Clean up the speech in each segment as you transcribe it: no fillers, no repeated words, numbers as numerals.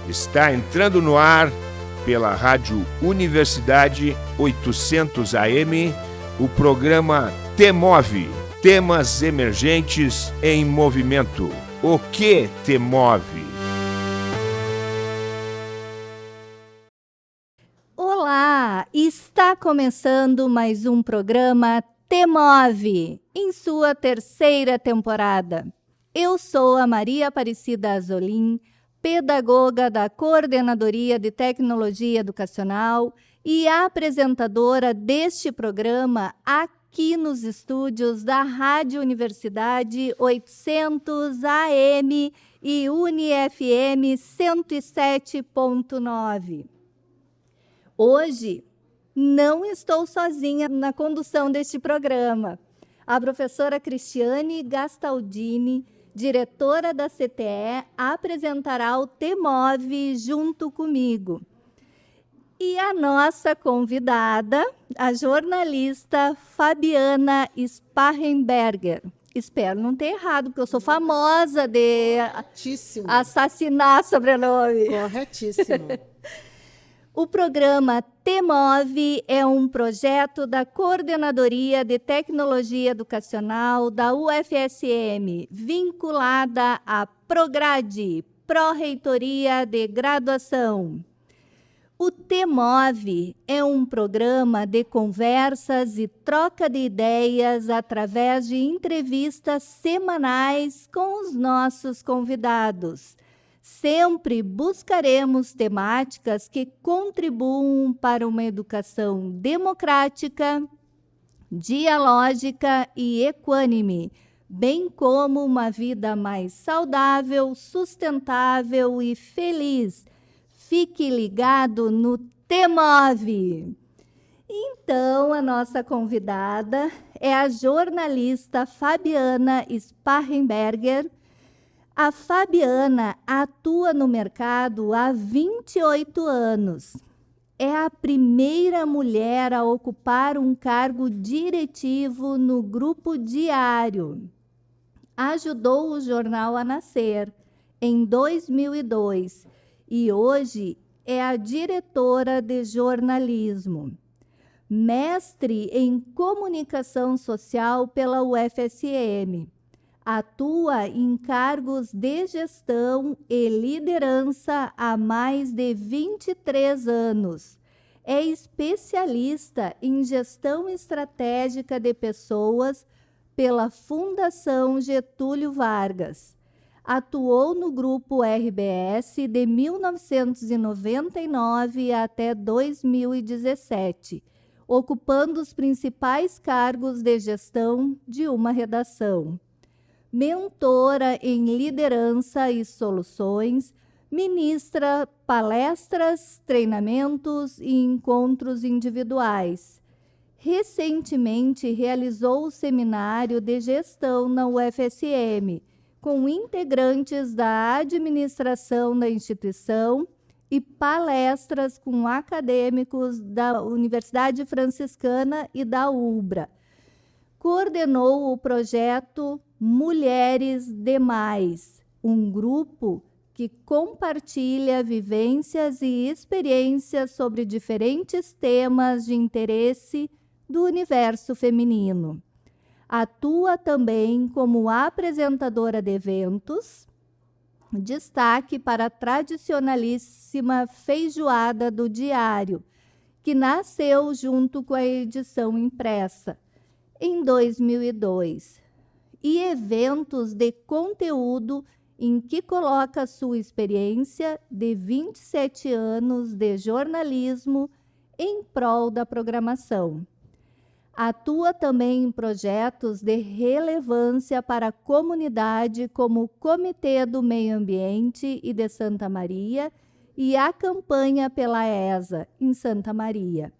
Está entrando no ar pela Rádio Universidade 800 AM o programa T-Move, Temas Emergentes em Movimento. O que te move? Olá, está começando mais um programa T-Move, em sua terceira temporada. Eu sou a Maria Aparecida Azolim, pedagoga da Coordenadoria de Tecnologia Educacional e apresentadora deste programa aqui nos estúdios da Rádio Universidade 800 AM e UniFM 107.9. Hoje, não estou sozinha na condução deste programa. A professora Cristiane Gastaldini, diretora da CTE, apresentará o T-Move junto comigo. E a nossa convidada, a jornalista Fabiana Sparrenberger. Espero não ter errado, porque eu sou famosa de assassinar sobrenome. Corretíssimo. O programa T-Move é um projeto da Coordenadoria de Tecnologia Educacional da UFSM, vinculada à Prograde, Pró-Reitoria de Graduação. O T-Move é um programa de conversas e troca de ideias através de entrevistas semanais com os nossos convidados. Sempre buscaremos temáticas que contribuam para uma educação democrática, dialógica e equânime, bem como uma vida mais saudável, sustentável e feliz. Fique ligado no T-Move! Então, a nossa convidada é a jornalista Fabiana Sparrenberger. A Fabiana atua no mercado há 28 anos. É a primeira mulher a ocupar um cargo diretivo no Grupo Diário. Ajudou o jornal a nascer em 2002 e hoje é a diretora de jornalismo. Mestre em comunicação social pela UFSM. Atua em cargos de gestão e liderança há mais de 23 anos. É especialista em gestão estratégica de pessoas pela Fundação Getúlio Vargas. Atuou no Grupo RBS de 1999 até 2017, ocupando os principais cargos de gestão de uma redação. Mentora em liderança e soluções, ministra palestras, treinamentos e encontros individuais. Recentemente realizou o seminário de gestão na UFSM, com integrantes da administração da instituição e palestras com acadêmicos da Universidade Franciscana e da UBRA. Coordenou o projeto Mulheres Demais, um grupo que compartilha vivências e experiências sobre diferentes temas de interesse do universo feminino. Atua também como apresentadora de eventos, destaque para a tradicionalíssima Feijoada do Diário, que nasceu junto com a edição impressa em 2002. E eventos de conteúdo em que coloca sua experiência de 27 anos de jornalismo em prol da programação. Atua também em projetos de relevância para a comunidade, como o Comitê do Meio Ambiente e de Santa Maria e a campanha pela ESA, em Santa Maria.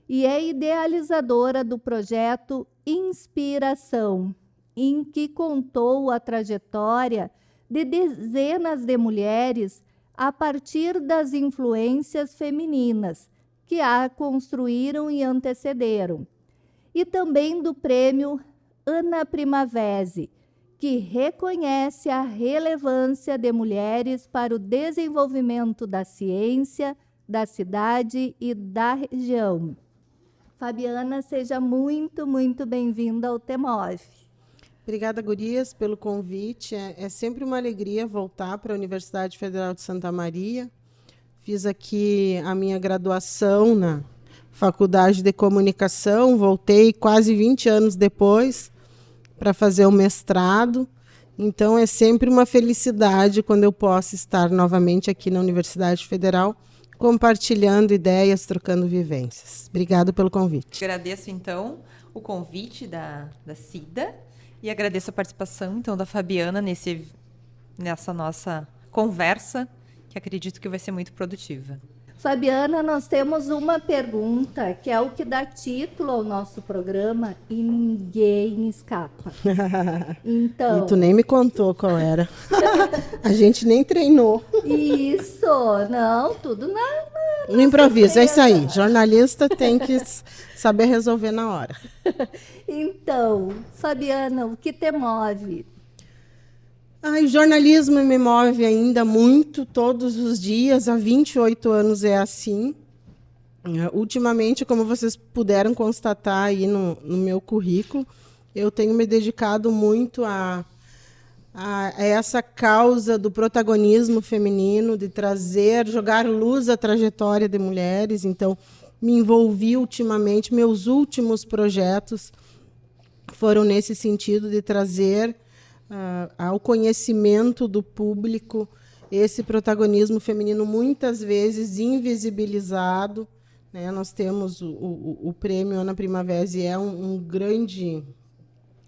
E é idealizadora do projeto Inspiração, em que contou a trajetória de dezenas de mulheres a partir das influências femininas que a construíram e antecederam. E também do prêmio Ana Primavesi, que reconhece a relevância de mulheres para o desenvolvimento da ciência, da cidade e da região. Fabiana, seja muito, muito bem-vinda ao TEMOV. Obrigada, gurias, pelo convite. É sempre uma alegria voltar para a Universidade Federal de Santa Maria. Fiz aqui a minha graduação na Faculdade de Comunicação, voltei quase 20 anos depois para fazer o mestrado. Então, é sempre uma felicidade quando eu posso estar novamente aqui na Universidade Federal, compartilhando ideias, trocando vivências. Obrigada pelo convite. Agradeço, então, o convite da Cida e agradeço a participação, então, da Fabiana nessa nossa conversa, que acredito que vai ser muito produtiva. Fabiana, nós temos uma pergunta que é o que dá título ao nosso programa e ninguém escapa. Então, E tu nem me contou qual era. A gente nem treinou. Isso, não, tudo No improviso, é isso aí. Jornalista tem que saber resolver na hora. Então, Fabiana, o que te move? O jornalismo me move ainda muito, todos os dias, há 28 anos é assim. Ultimamente, como vocês puderam constatar aí no meu currículo, eu tenho me dedicado muito a essa causa do protagonismo feminino, de jogar luz à trajetória de mulheres. Então, me envolvi ultimamente, meus últimos projetos foram nesse sentido de trazer ao conhecimento do público esse protagonismo feminino muitas vezes invisibilizado, né? Nós temos o prêmio Ana Primavera e é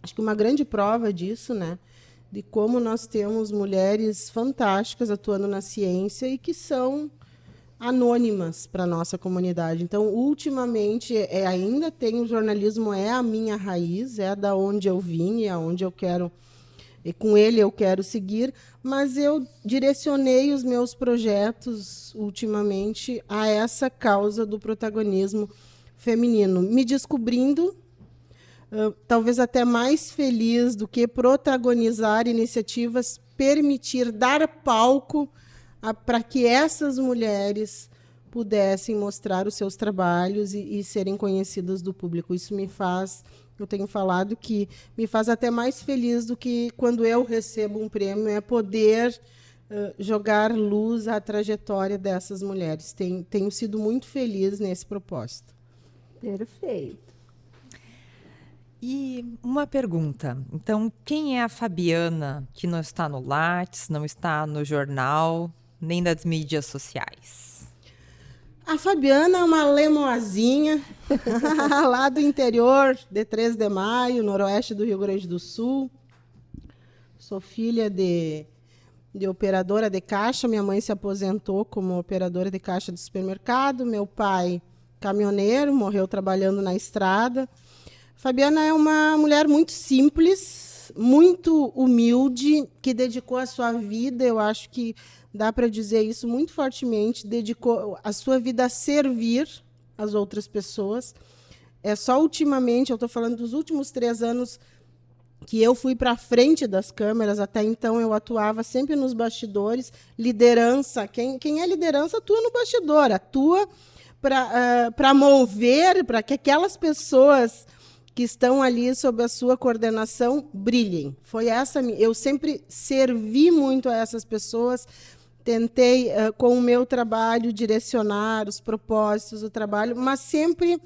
acho que uma grande prova disso, né? De como nós temos mulheres fantásticas atuando na ciência e que são anônimas para a nossa comunidade. Então, ultimamente, ainda tem o jornalismo, é a minha raiz, é da onde eu vim e aonde eu quero, e com ele eu quero seguir, mas eu direcionei os meus projetos ultimamente a essa causa do protagonismo feminino, me descobrindo talvez até mais feliz do que protagonizar iniciativas, permitir dar palco para que essas mulheres pudessem mostrar os seus trabalhos e serem conhecidas do público. Isso me faz, eu tenho falado que me faz até mais feliz do que quando eu recebo um prêmio, é poder jogar luz à trajetória dessas mulheres. Tenho sido muito feliz nesse propósito. Perfeito. E uma pergunta. Então, quem é a Fabiana que não está no Lattes, não está no jornal, nem nas mídias sociais? A Fabiana é uma lemoazinha lá do interior de 3 de Maio, noroeste do Rio Grande do Sul. Sou filha de operadora de caixa. Minha mãe se aposentou como operadora de caixa de supermercado. Meu pai, caminhoneiro, morreu trabalhando na estrada. Fabiana é uma mulher muito simples, muito humilde, que dedicou a sua vida, eu acho que dá para dizer isso muito fortemente, dedicou a sua vida a servir as outras pessoas. É só ultimamente, eu estou falando dos últimos 3 anos, que eu fui para a frente das câmeras. Até então eu atuava sempre nos bastidores. Liderança, quem é liderança atua no bastidor, atua para mover, para que aquelas pessoas que estão ali sob a sua coordenação brilhem. Eu sempre servi muito a essas pessoas, tentei, com o meu trabalho, direcionar os propósitos do trabalho, mas sempre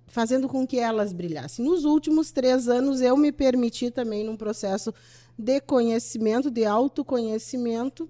fazendo com que elas brilhassem. Nos últimos 3 anos, eu me permiti também, num processo de conhecimento, de autoconhecimento,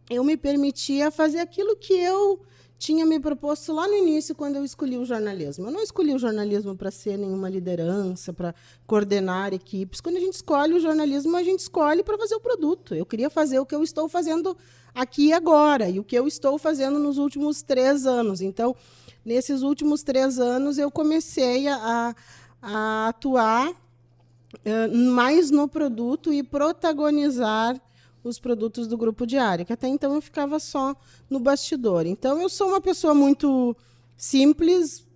eu me permitia fazer aquilo que eu tinha me proposto lá no início, quando eu escolhi o jornalismo. Eu não escolhi o jornalismo para ser nenhuma liderança, para coordenar equipes. Quando a gente escolhe o jornalismo, a gente escolhe para fazer o produto. Eu queria fazer o que eu estou fazendo aqui e agora, e o que eu estou fazendo nos últimos 3 anos. Então, nesses últimos 3 anos, eu comecei a atuar mais no produto e protagonizar os produtos do Grupo Diário, que até então eu ficava só no bastidor. Então, eu sou uma pessoa muito simples,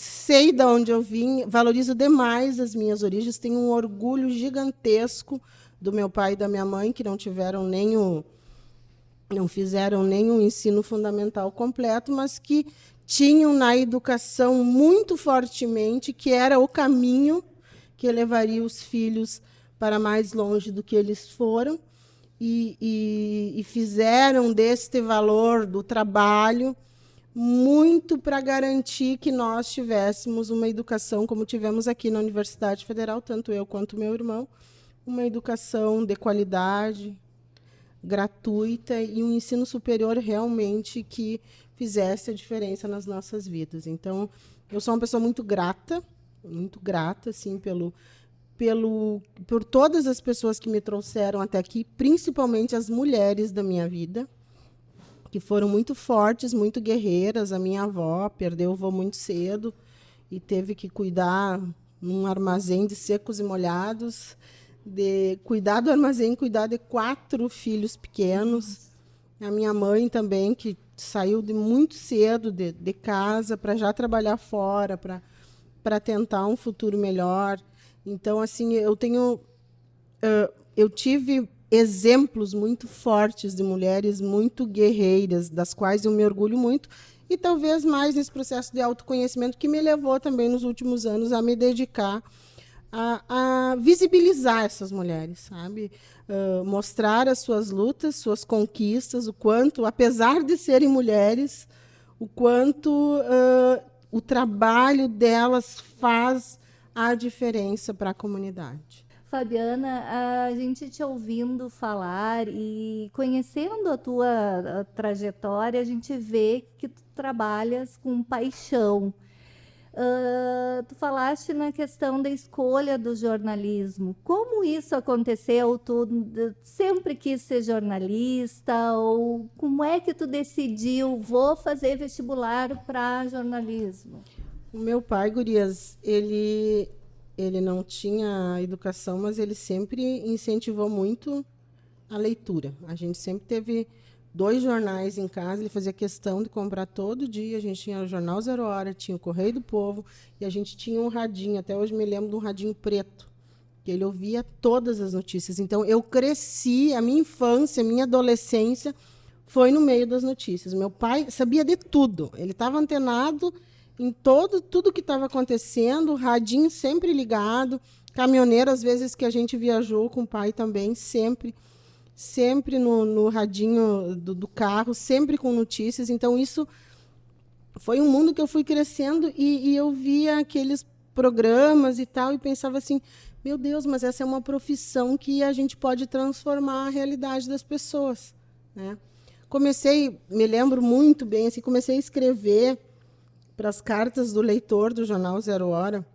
sei de onde eu vim, valorizo demais as minhas origens, tenho um orgulho gigantesco do meu pai e da minha mãe, que não fizeram nenhum ensino fundamental completo, mas que tinham na educação muito fortemente que era o caminho que levaria os filhos para mais longe do que eles foram, e fizeram deste valor do trabalho muito para garantir que nós tivéssemos uma educação, como tivemos aqui na Universidade Federal, tanto eu quanto meu irmão, uma educação de qualidade, gratuita, e um ensino superior realmente que fizesse a diferença nas nossas vidas. Então, eu sou uma pessoa muito grata assim, por todas as pessoas que me trouxeram até aqui, principalmente as mulheres da minha vida, que foram muito fortes, muito guerreiras. A minha avó perdeu o avô muito cedo e teve que cuidar num armazém de secos e molhados, cuidar do armazém, cuidar de 4 filhos pequenos. A minha mãe também, que saiu de muito cedo de casa para já trabalhar fora, para tentar um futuro melhor. Então, assim, eu tive exemplos muito fortes de mulheres muito guerreiras, das quais eu me orgulho muito, e talvez mais nesse processo de autoconhecimento que me levou também nos últimos anos a me dedicar a visibilizar essas mulheres, sabe? Mostrar as suas lutas, suas conquistas, o quanto, apesar de serem mulheres, o quanto o trabalho delas faz a diferença para a comunidade. Fabiana, a gente te ouvindo falar e conhecendo a tua trajetória, a gente vê que tu trabalhas com paixão. Tu falaste na questão da escolha do jornalismo. Como isso aconteceu? Tu sempre quis ser jornalista? Ou como é que tu decidiu, vou fazer vestibular para jornalismo? O meu pai, gurias, ele não tinha educação, mas ele sempre incentivou muito a leitura. A gente sempre teve 2 jornais em casa, ele fazia questão de comprar todo dia. A gente tinha o Jornal 0 Hora, tinha o Correio do Povo, e a gente tinha um radinho, até hoje me lembro de um radinho preto, que ele ouvia todas as notícias. Então, eu cresci, a minha infância, a minha adolescência foi no meio das notícias. Meu pai sabia de tudo, ele estava antenado em tudo que estava acontecendo, radinho sempre ligado, caminhoneiro, às vezes que a gente viajou com o pai também, sempre no radinho do carro, sempre com notícias. Então, isso foi um mundo que eu fui crescendo, e eu via aqueles programas e tal, e pensava assim, meu Deus, mas essa é uma profissão que a gente pode transformar a realidade das pessoas, né? Me lembro muito bem, assim, comecei a escrever para as cartas do leitor do Jornal 0 Hora,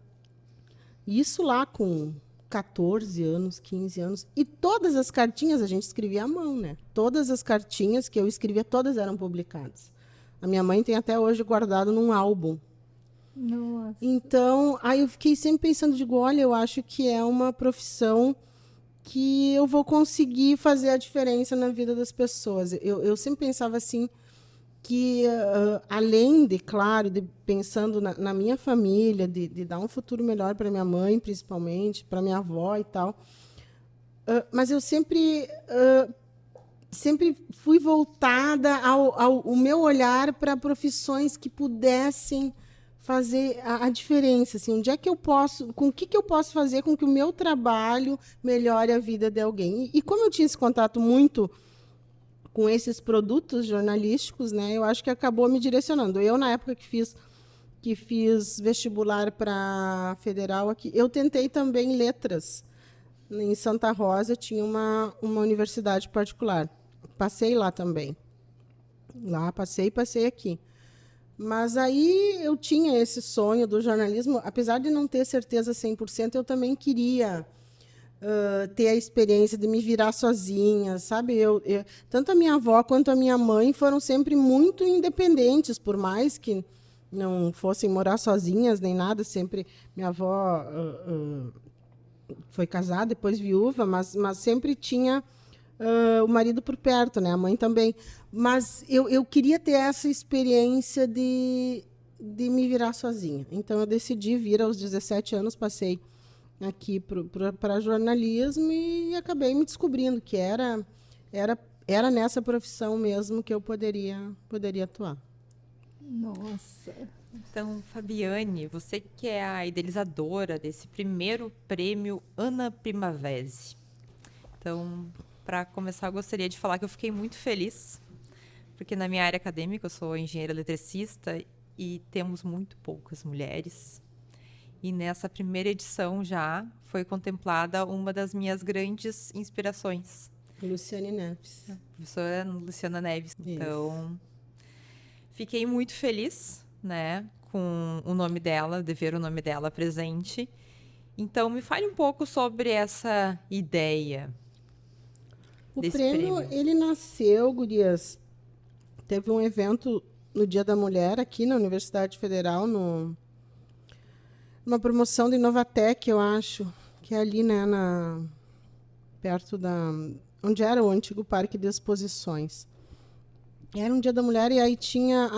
isso lá com 14 anos, 15 anos, e todas as cartinhas a gente escrevia à mão, né? Todas as cartinhas que eu escrevia, todas eram publicadas. A minha mãe tem até hoje guardado num álbum. Nossa. Então, aí eu fiquei sempre pensando, digo, olha, eu acho que é uma profissão que eu vou conseguir fazer a diferença na vida das pessoas. Eu sempre pensava assim, que além de, claro, pensando na minha família, de dar um futuro melhor para minha mãe, principalmente, para minha avó e tal, mas eu sempre fui voltada ao meu olhar para profissões que pudessem fazer a diferença, assim, onde é que eu posso, com o que eu posso fazer com que o meu trabalho melhore a vida de alguém. E como eu tinha esse contato muito com esses produtos jornalísticos, né, eu acho que acabou me direcionando. Eu, na época que fiz vestibular para federal aqui, eu tentei também letras. Em Santa Rosa tinha uma universidade particular. Passei lá também. Lá passei aqui. Mas aí eu tinha esse sonho do jornalismo, apesar de não ter certeza 100%, eu também queria ter a experiência de me virar sozinha, sabe? Tanto a minha avó quanto a minha mãe foram sempre muito independentes, por mais que não fossem morar sozinhas nem nada. Sempre minha avó foi casada, depois viúva, mas sempre tinha o marido por perto, né? A mãe também. Mas eu queria ter essa experiência de de me virar sozinha. Então, eu decidi vir aos 17 anos, passei aqui para jornalismo e acabei me descobrindo que era nessa profissão mesmo que eu poderia atuar. Nossa. Então, Fabiane, você que é a idealizadora desse primeiro prêmio Ana Primavesi. Então, para começar, eu gostaria de falar que eu fiquei muito feliz, porque na minha área acadêmica eu sou engenheira eletricista e temos muito poucas mulheres. E nessa primeira edição já foi contemplada uma das minhas grandes inspirações. Luciane Neves. A professora Luciana Neves. Isso. Então, fiquei muito feliz, né, com o nome dela, de ver o nome dela presente. Então, me fale um pouco sobre essa ideia desse prêmio. Ele nasceu, gurias, teve um evento no Dia da Mulher aqui na Universidade Federal, numa promoção de Inovatec, eu acho, que é ali, né, perto onde era o antigo Parque de Exposições. Era um Dia da Mulher e aí tinha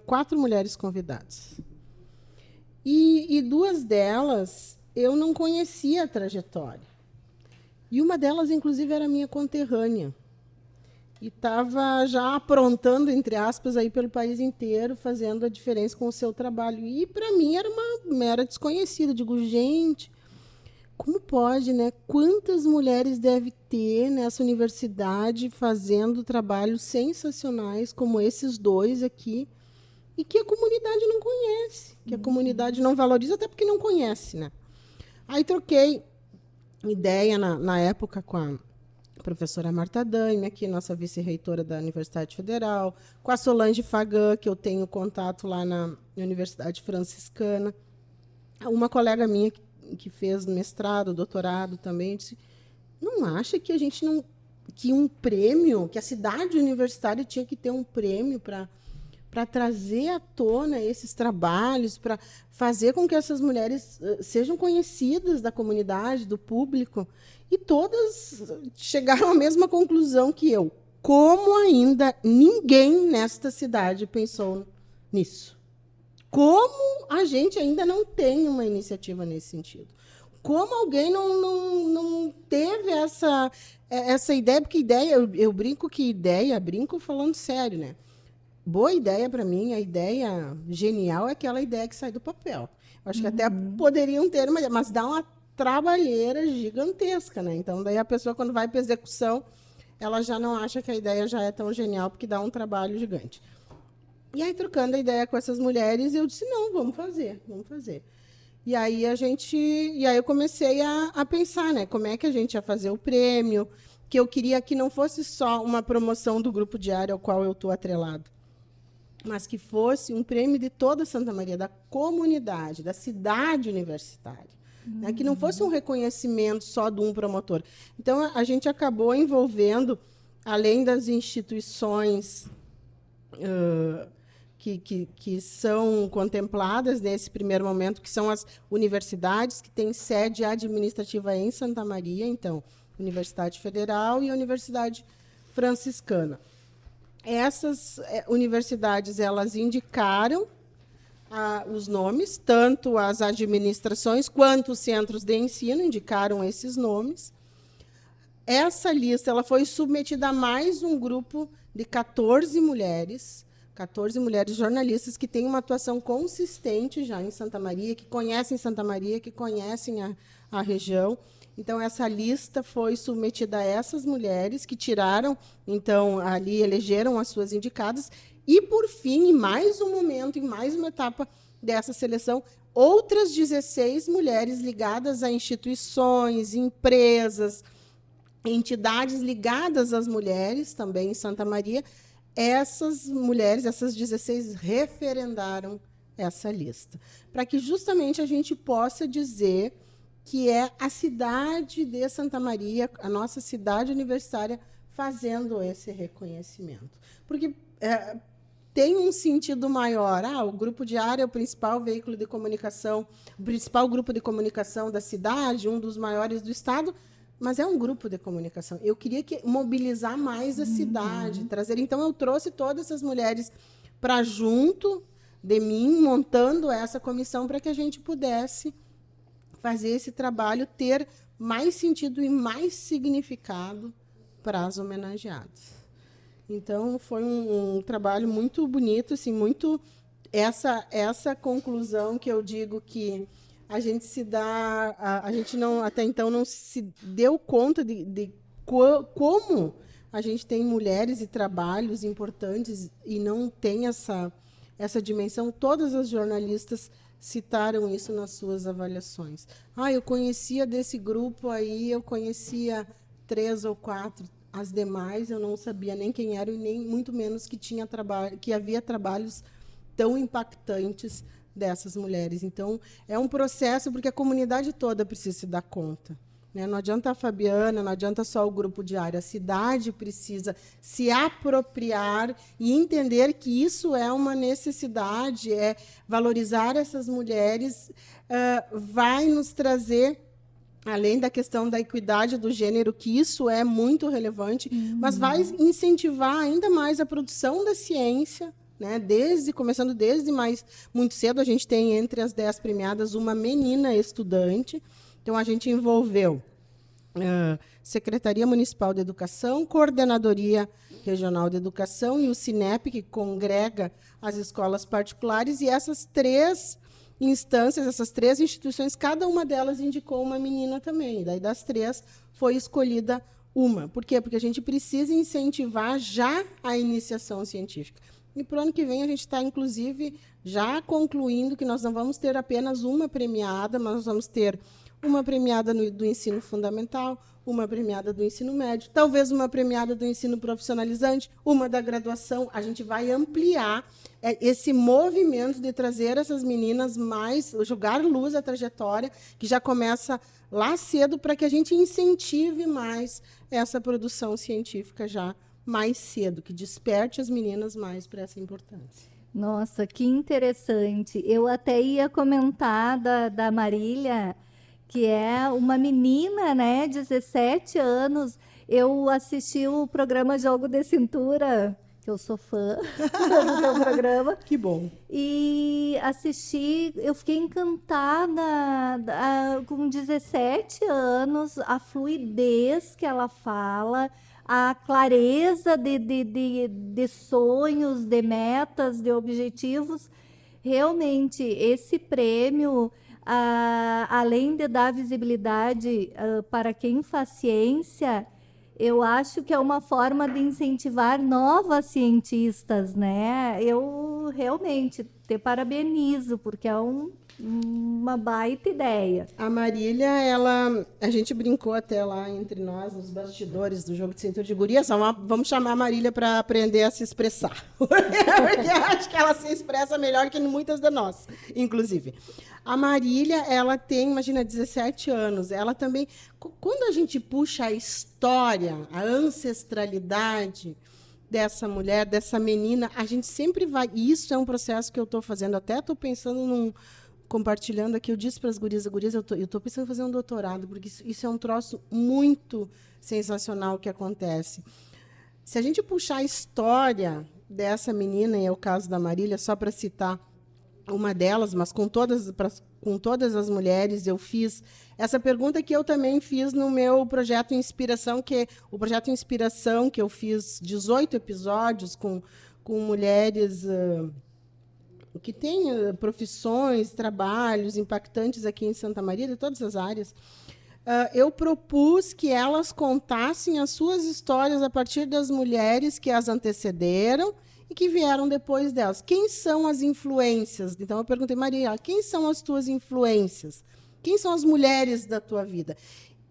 4 mulheres convidadas. E 2 delas eu não conhecia a trajetória. E uma delas, inclusive, era minha conterrânea. E estava já aprontando, entre aspas, aí pelo país inteiro, fazendo a diferença com o seu trabalho. E, para mim, era uma mera desconhecida. Digo, gente, como pode, né? Quantas mulheres deve ter nessa universidade fazendo trabalhos sensacionais como esses 2 aqui e que a comunidade não conhece, que a comunidade não valoriza, até porque não conhece, né? Aí troquei ideia na época com a professora Marta Daime, aqui, nossa vice-reitora da Universidade Federal, com a Solange Fagan, que eu tenho contato lá na Universidade Franciscana. Uma colega minha que fez mestrado, doutorado também, disse, não acha que a gente não... que um prêmio, que a cidade universitária tinha que ter um prêmio para trazer à tona esses trabalhos, para fazer com que essas mulheres sejam conhecidas da comunidade, do público, e todas chegaram à mesma conclusão que eu. Como ainda ninguém nesta cidade pensou nisso? Como a gente ainda não tem uma iniciativa nesse sentido? Como alguém não teve essa ideia? Porque ideia, eu brinco que ideia, brinco falando sério, né? Boa ideia, para mim, a ideia genial é aquela ideia que sai do papel. Eu acho que até poderiam ter uma ideia, mas dá uma trabalheira gigantesca, né? Então, daí a pessoa, quando vai para a execução, ela já não acha que a ideia já é tão genial, porque dá um trabalho gigante. E aí, trocando a ideia com essas mulheres, eu disse, não, vamos fazer. E aí eu comecei a pensar, né? Como é que a gente ia fazer o prêmio, que eu queria que não fosse só uma promoção do Grupo Diário ao qual eu estou atrelado, mas que fosse um prêmio de toda Santa Maria, da comunidade, da cidade universitária. Né? Que não fosse um reconhecimento só de um promotor. Então, a gente acabou envolvendo, além das instituições que são contempladas nesse primeiro momento, que são as universidades que têm sede administrativa em Santa Maria, então, Universidade Federal e a Universidade Franciscana. Essas universidades, elas indicaram os nomes, tanto as administrações quanto os centros de ensino indicaram esses nomes. Essa lista ela foi submetida a mais um grupo de 14 mulheres jornalistas que têm uma atuação consistente já em Santa Maria, que conhecem Santa Maria, que conhecem a região. Então, essa lista foi submetida a essas mulheres que tiraram, então, ali elegeram as suas indicadas. E, por fim, em mais um momento, em mais uma etapa dessa seleção, outras 16 mulheres ligadas a instituições, empresas, entidades ligadas às mulheres, também em Santa Maria. Essas mulheres, essas 16, referendaram essa lista, para que justamente a gente possa dizer que é a cidade de Santa Maria, a nossa cidade universitária, fazendo esse reconhecimento. Porque tem um sentido maior. O Grupo Diário é o principal veículo de comunicação, o principal grupo de comunicação da cidade, um dos maiores do estado, mas é um grupo de comunicação. Eu queria mobilizar mais a cidade, trazer. Então, eu trouxe todas essas mulheres para junto de mim montando essa comissão para que a gente pudesse fazer esse trabalho ter mais sentido e mais significado para as homenageadas. Então, foi um trabalho muito bonito, assim, muito essa conclusão que eu digo que a gente se dá, a gente não, até então não se deu conta de como a gente tem mulheres e trabalhos importantes e não tem essa dimensão. Todas as jornalistas citaram isso nas suas avaliações. Eu conhecia desse grupo aí, eu conhecia 3 ou 4. As demais eu não sabia nem quem eram e nem muito menos que havia trabalhos tão impactantes dessas mulheres. Então, é um processo porque a comunidade toda precisa se dar conta. Né? Não adianta a Fabiana, não adianta só o grupo diário. A cidade precisa se apropriar e entender que isso é uma necessidade, valorizar essas mulheres vai nos trazer, além da questão da equidade do gênero, que isso é muito relevante, mas vai incentivar ainda mais a produção da ciência, né? Começando desde muito cedo. A gente tem entre as 10 premiadas uma menina estudante. Então, a gente envolveu Secretaria Municipal de Educação, Coordenadoria Regional de Educação e o Cinep, que congrega as escolas particulares, e essas 3 instâncias, essas 3 instituições, cada uma delas indicou uma menina também. Daí, das 3, foi escolhida uma. Por quê? Porque a gente precisa incentivar já a iniciação científica. E para o ano que vem, a gente está, inclusive, já concluindo que nós não vamos ter apenas uma premiada, mas nós vamos ter uma premiada do ensino fundamental, uma premiada do ensino médio, talvez uma premiada do ensino profissionalizante, uma da graduação. A gente vai ampliar esse movimento de trazer essas meninas mais, jogar luz à trajetória, que já começa lá cedo, para que a gente incentive mais essa produção científica já mais cedo, que desperte as meninas mais para essa importância. Nossa, que interessante. Eu até ia comentar da Marília, que é uma menina, né, 17 anos. Eu assisti o programa Jogo de Cintura, que eu sou fã do teu programa. Que bom. E assisti, eu fiquei encantada com 17 anos, a fluidez que ela fala, a clareza de sonhos, de metas, de objetivos. Realmente, esse prêmio, além de dar visibilidade para quem faz ciência, eu acho que é uma forma de incentivar novas cientistas, né? Eu realmente te parabenizo, porque é uma baita ideia. A Marília, a gente brincou até lá entre nós, nos bastidores do Jogo de Cintura de Gurias, vamos chamar a Marília para aprender a se expressar. Porque acho que ela se expressa melhor que muitas de nós, inclusive. A Marília, ela tem, imagina, 17 anos. Ela também, quando a gente puxa a história, a ancestralidade dessa mulher, dessa menina, a gente sempre vai... E isso é um processo que eu estou fazendo, até estou pensando compartilhando aqui, eu disse para as gurias, eu estou pensando em fazer um doutorado, porque isso é um troço muito sensacional que acontece. Se a gente puxar a história dessa menina, e é o caso da Marília, só para citar uma delas, mas com todas as mulheres, eu fiz essa pergunta que eu também fiz no meu projeto Inspiração, o projeto Inspiração, que eu fiz 18 episódios com mulheres que têm profissões, trabalhos impactantes aqui em Santa Maria, de todas as áreas. Eu propus que elas contassem as suas histórias a partir das mulheres que as antecederam e que vieram depois delas. Quem são as influências? Então, eu perguntei, Maria, quem são as tuas influências? Quem são as mulheres da tua vida?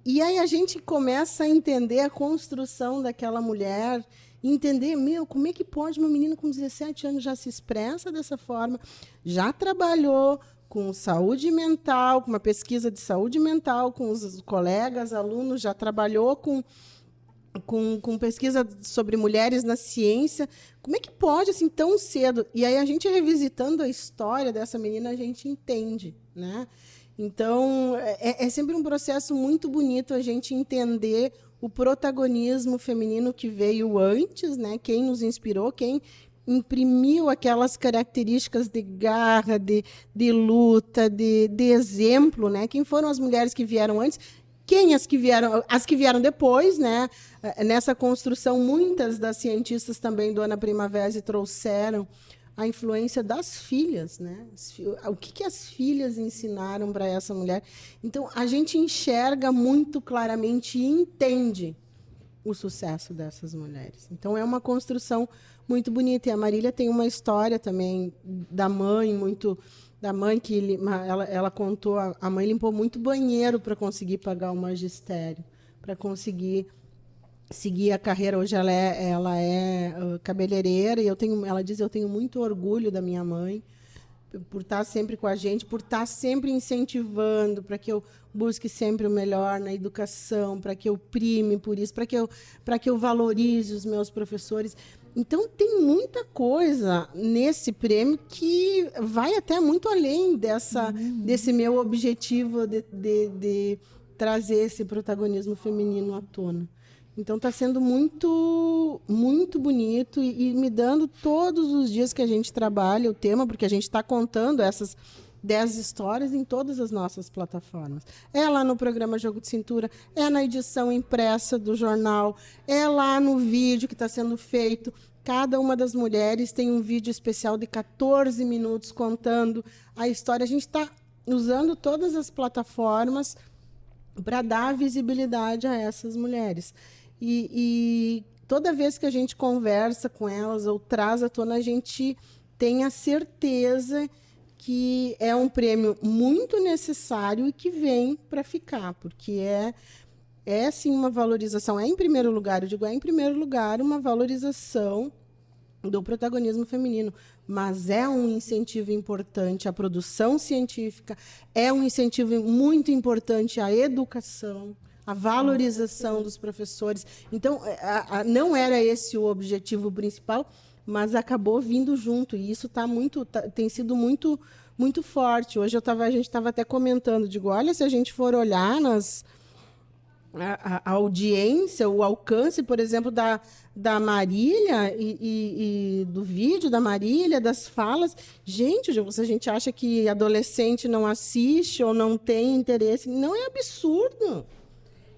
E aí a gente começa a entender a construção daquela mulher, entender, como é que pode uma menina com 17 anos já se expressa dessa forma, já trabalhou com saúde mental, com uma pesquisa de saúde mental, com os colegas, alunos, já trabalhou com pesquisa sobre mulheres na ciência. Como é que pode, assim, tão cedo? E aí, a gente revisitando a história dessa menina, a gente entende, né? Então, é sempre um processo muito bonito a gente entender o protagonismo feminino que veio antes, né? Quem nos inspirou, quem imprimiu aquelas características de garra, de luta, de exemplo, né? Quem foram as mulheres que vieram antes? Quem as que vieram depois, né? Nessa construção, muitas das cientistas também do Ana Primavera trouxeram a influência das filhas, né? O que as filhas ensinaram para essa mulher? Então, a gente enxerga muito claramente e entende o sucesso dessas mulheres. Então, é uma construção muito bonita. E a Marília tem uma história também da mãe, que ela contou, a mãe limpou muito banheiro para conseguir pagar o magistério, para conseguir seguir a carreira. Hoje ela é cabeleireira, e ela diz: eu tenho muito orgulho da minha mãe por estar sempre com a gente, por estar sempre incentivando para que eu busque sempre o melhor na educação, para que eu prime por isso, para que eu valorize os meus professores. Então, tem muita coisa nesse prêmio que vai até muito além desse meu objetivo de trazer esse protagonismo feminino à tona. Então, está sendo muito, muito bonito e me dando todos os dias que a gente trabalha o tema, porque a gente está contando essas 10 histórias em todas as nossas plataformas. É lá no programa Jogo de Cintura, é na edição impressa do jornal, é lá no vídeo que está sendo feito. Cada uma das mulheres tem um vídeo especial de 14 minutos contando a história. A gente está usando todas as plataformas para dar visibilidade a essas mulheres. E toda vez que a gente conversa com elas ou traz à tona, a gente tem a certeza que é um prêmio muito necessário e que vem para ficar, porque é sim uma valorização. Em primeiro lugar, uma valorização do protagonismo feminino, mas é um incentivo importante à produção científica, é um incentivo muito importante à educação, à valorização dos professores. Então, não era esse o objetivo principal, mas acabou vindo junto, e isso tem sido muito, muito forte. Hoje a gente estava até comentando, olha, se a gente for olhar a audiência, o alcance, por exemplo, da Marília e do vídeo da Marília, das falas. Gente, se a gente acha que adolescente não assiste ou não tem interesse, não, é absurdo.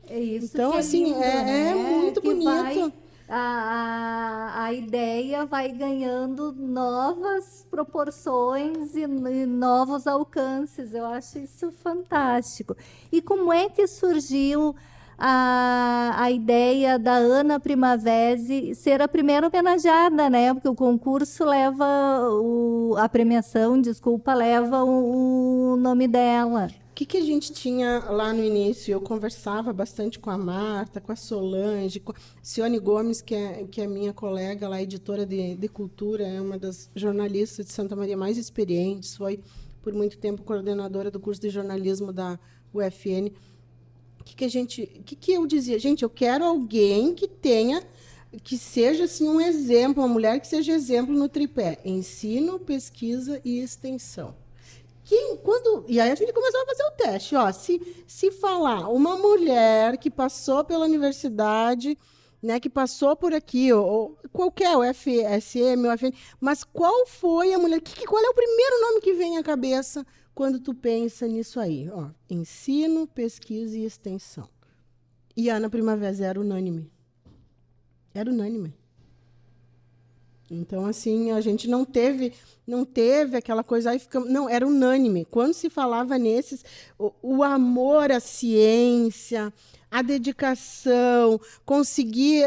É isso. Então, que assim, lindo, é muito que bonito. A ideia vai ganhando novas proporções e novos alcances. Eu acho isso fantástico. E como é que surgiu a ideia da Ana Primavera ser a primeira homenageada, né? Porque o concurso leva a premiação, leva o nome dela. O que a gente tinha lá no início? Eu conversava bastante com a Marta, com a Solange, com a Cione Gomes, que é minha colega lá, editora de cultura, é uma das jornalistas de Santa Maria mais experientes, foi por muito tempo coordenadora do curso de jornalismo da UFN. O que eu dizia? Gente, eu quero alguém que seja assim, um exemplo, uma mulher que seja exemplo no tripé: ensino, pesquisa e extensão. E aí a gente começou a fazer o teste. Se falar uma mulher que passou pela universidade, né, que passou por aqui, ou qualquer, o FSM, o FN, mas qual foi a mulher? Qual é o primeiro nome que vem à cabeça quando tu pensa nisso aí? Ensino, pesquisa e extensão. E a Ana Primavera era unânime. Era unânime. Então, assim, a gente não teve aquela coisa, aí ficamos, não, era unânime. Quando se falava nesses, o amor à ciência, a dedicação, conseguir,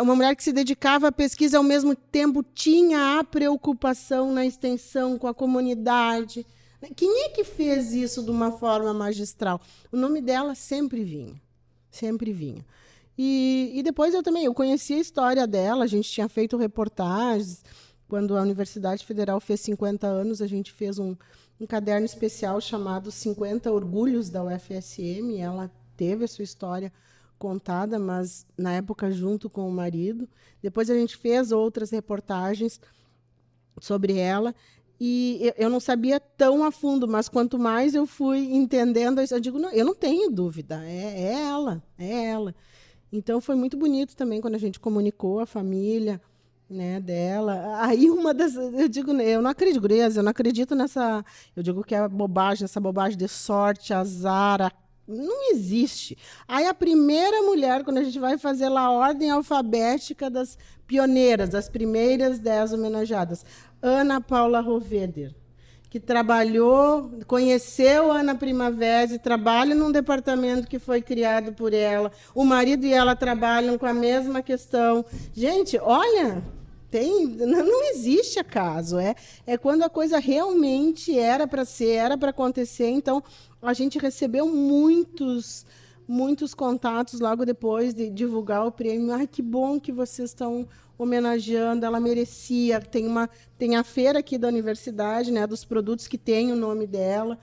uma mulher que se dedicava à pesquisa, ao mesmo tempo tinha a preocupação na extensão com a comunidade. Quem é que fez isso de uma forma magistral? O nome dela sempre vinha, sempre vinha. E depois eu conheci a história dela, a gente tinha feito reportagens. Quando a Universidade Federal fez 50 anos, a gente fez um caderno especial chamado 50 Orgulhos da UFSM. Ela teve a sua história contada, mas na época junto com o marido. Depois a gente fez outras reportagens sobre ela. E eu não sabia tão a fundo, mas quanto mais eu fui entendendo, eu digo, não, eu não tenho dúvida, é ela. Então, foi muito bonito também quando a gente comunicou a família, né, dela. Aí eu digo, eu não acredito, gurias, eu não acredito nessa, eu digo que é bobagem, essa bobagem de sorte, azar, não existe. Aí a primeira mulher, quando a gente vai fazer lá a ordem alfabética das pioneiras, das primeiras 10 homenageadas, Ana Paula Roveder, que conheceu a Ana Primavera, trabalha num departamento que foi criado por ela. O marido e ela trabalham com a mesma questão. Gente, olha, não existe acaso. É quando a coisa realmente era para ser, era para acontecer. Então, a gente recebeu muitos contatos logo depois de divulgar o prêmio. Ai, que bom que vocês estão homenageando, ela merecia. Tem a feira aqui da universidade, né, dos produtos que tem o nome dela,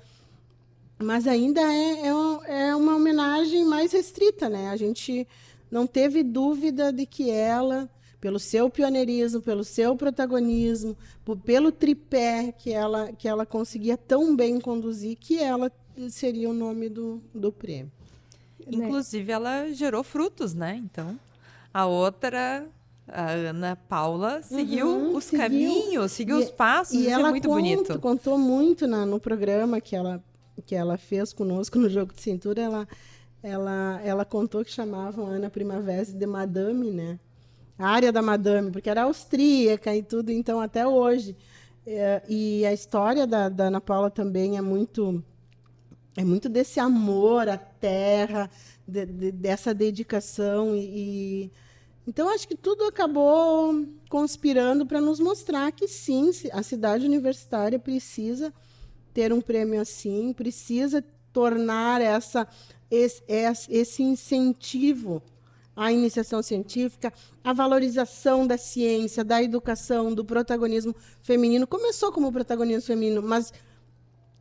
mas ainda é uma homenagem mais restrita, né? A gente não teve dúvida de que ela, pelo seu pioneirismo, pelo seu protagonismo, pelo tripé que ela conseguia tão bem conduzir, que ela seria o nome do prêmio. Inclusive, ela gerou frutos, né? Então, a outra, a Ana Paula, seguiu os caminhos, seguiu os passos, e isso ela é muito bonito. Contou muito no programa que ela fez conosco no Jogo de Cintura. Ela contou que chamavam a Ana Primavera de Madame, né? A área da Madame, porque era austríaca e tudo, então até hoje. E a história da Ana Paula também é muito desse amor à terra, dessa dedicação. Então, acho que tudo acabou conspirando para nos mostrar que, sim, a cidade universitária precisa ter um prêmio assim, precisa tornar esse incentivo à iniciação científica, à valorização da ciência, da educação, do protagonismo feminino. Começou como protagonismo feminino, mas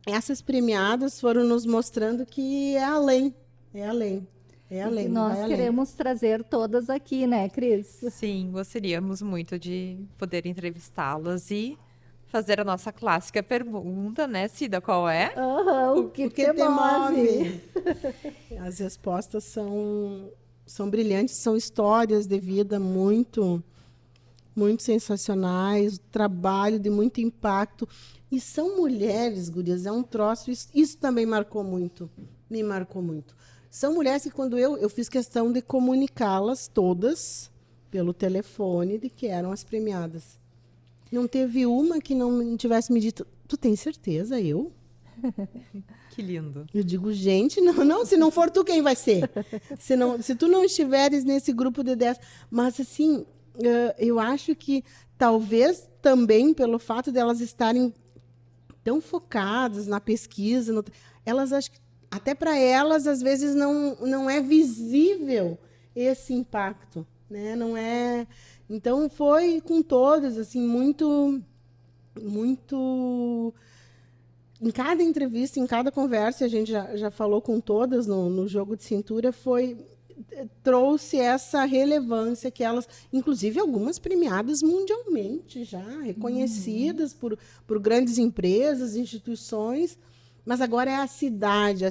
essas premiadas foram nos mostrando que é além. E nós queremos trazer todas aqui, né, Cris? Sim, gostaríamos muito de poder entrevistá-las e fazer a nossa clássica pergunta, né, Cida, qual é? O que te move? As respostas são brilhantes, são histórias de vida muito sensacionais, trabalho de muito impacto. E são mulheres, gurias, é um troço, isso também me marcou muito. São mulheres que, quando eu fiz questão de comunicá-las todas pelo telefone de que eram as premiadas. Não teve uma que não tivesse me dito, tu tem certeza, eu? Que lindo. Eu digo, gente, não, se não for tu, quem vai ser? Se tu não estiveres nesse grupo de 10. Mas, assim, eu acho que talvez também pelo fato de elas estarem tão focadas na pesquisa, elas acho que até para elas, às vezes, não é visível esse impacto, né? Não é. Então, foi com todas, assim, muito. Em cada entrevista, em cada conversa, a gente já falou com todas no Jogo de Cintura, trouxe essa relevância que elas, inclusive algumas premiadas mundialmente já, reconhecidas por grandes empresas, instituições. Mas agora é a cidade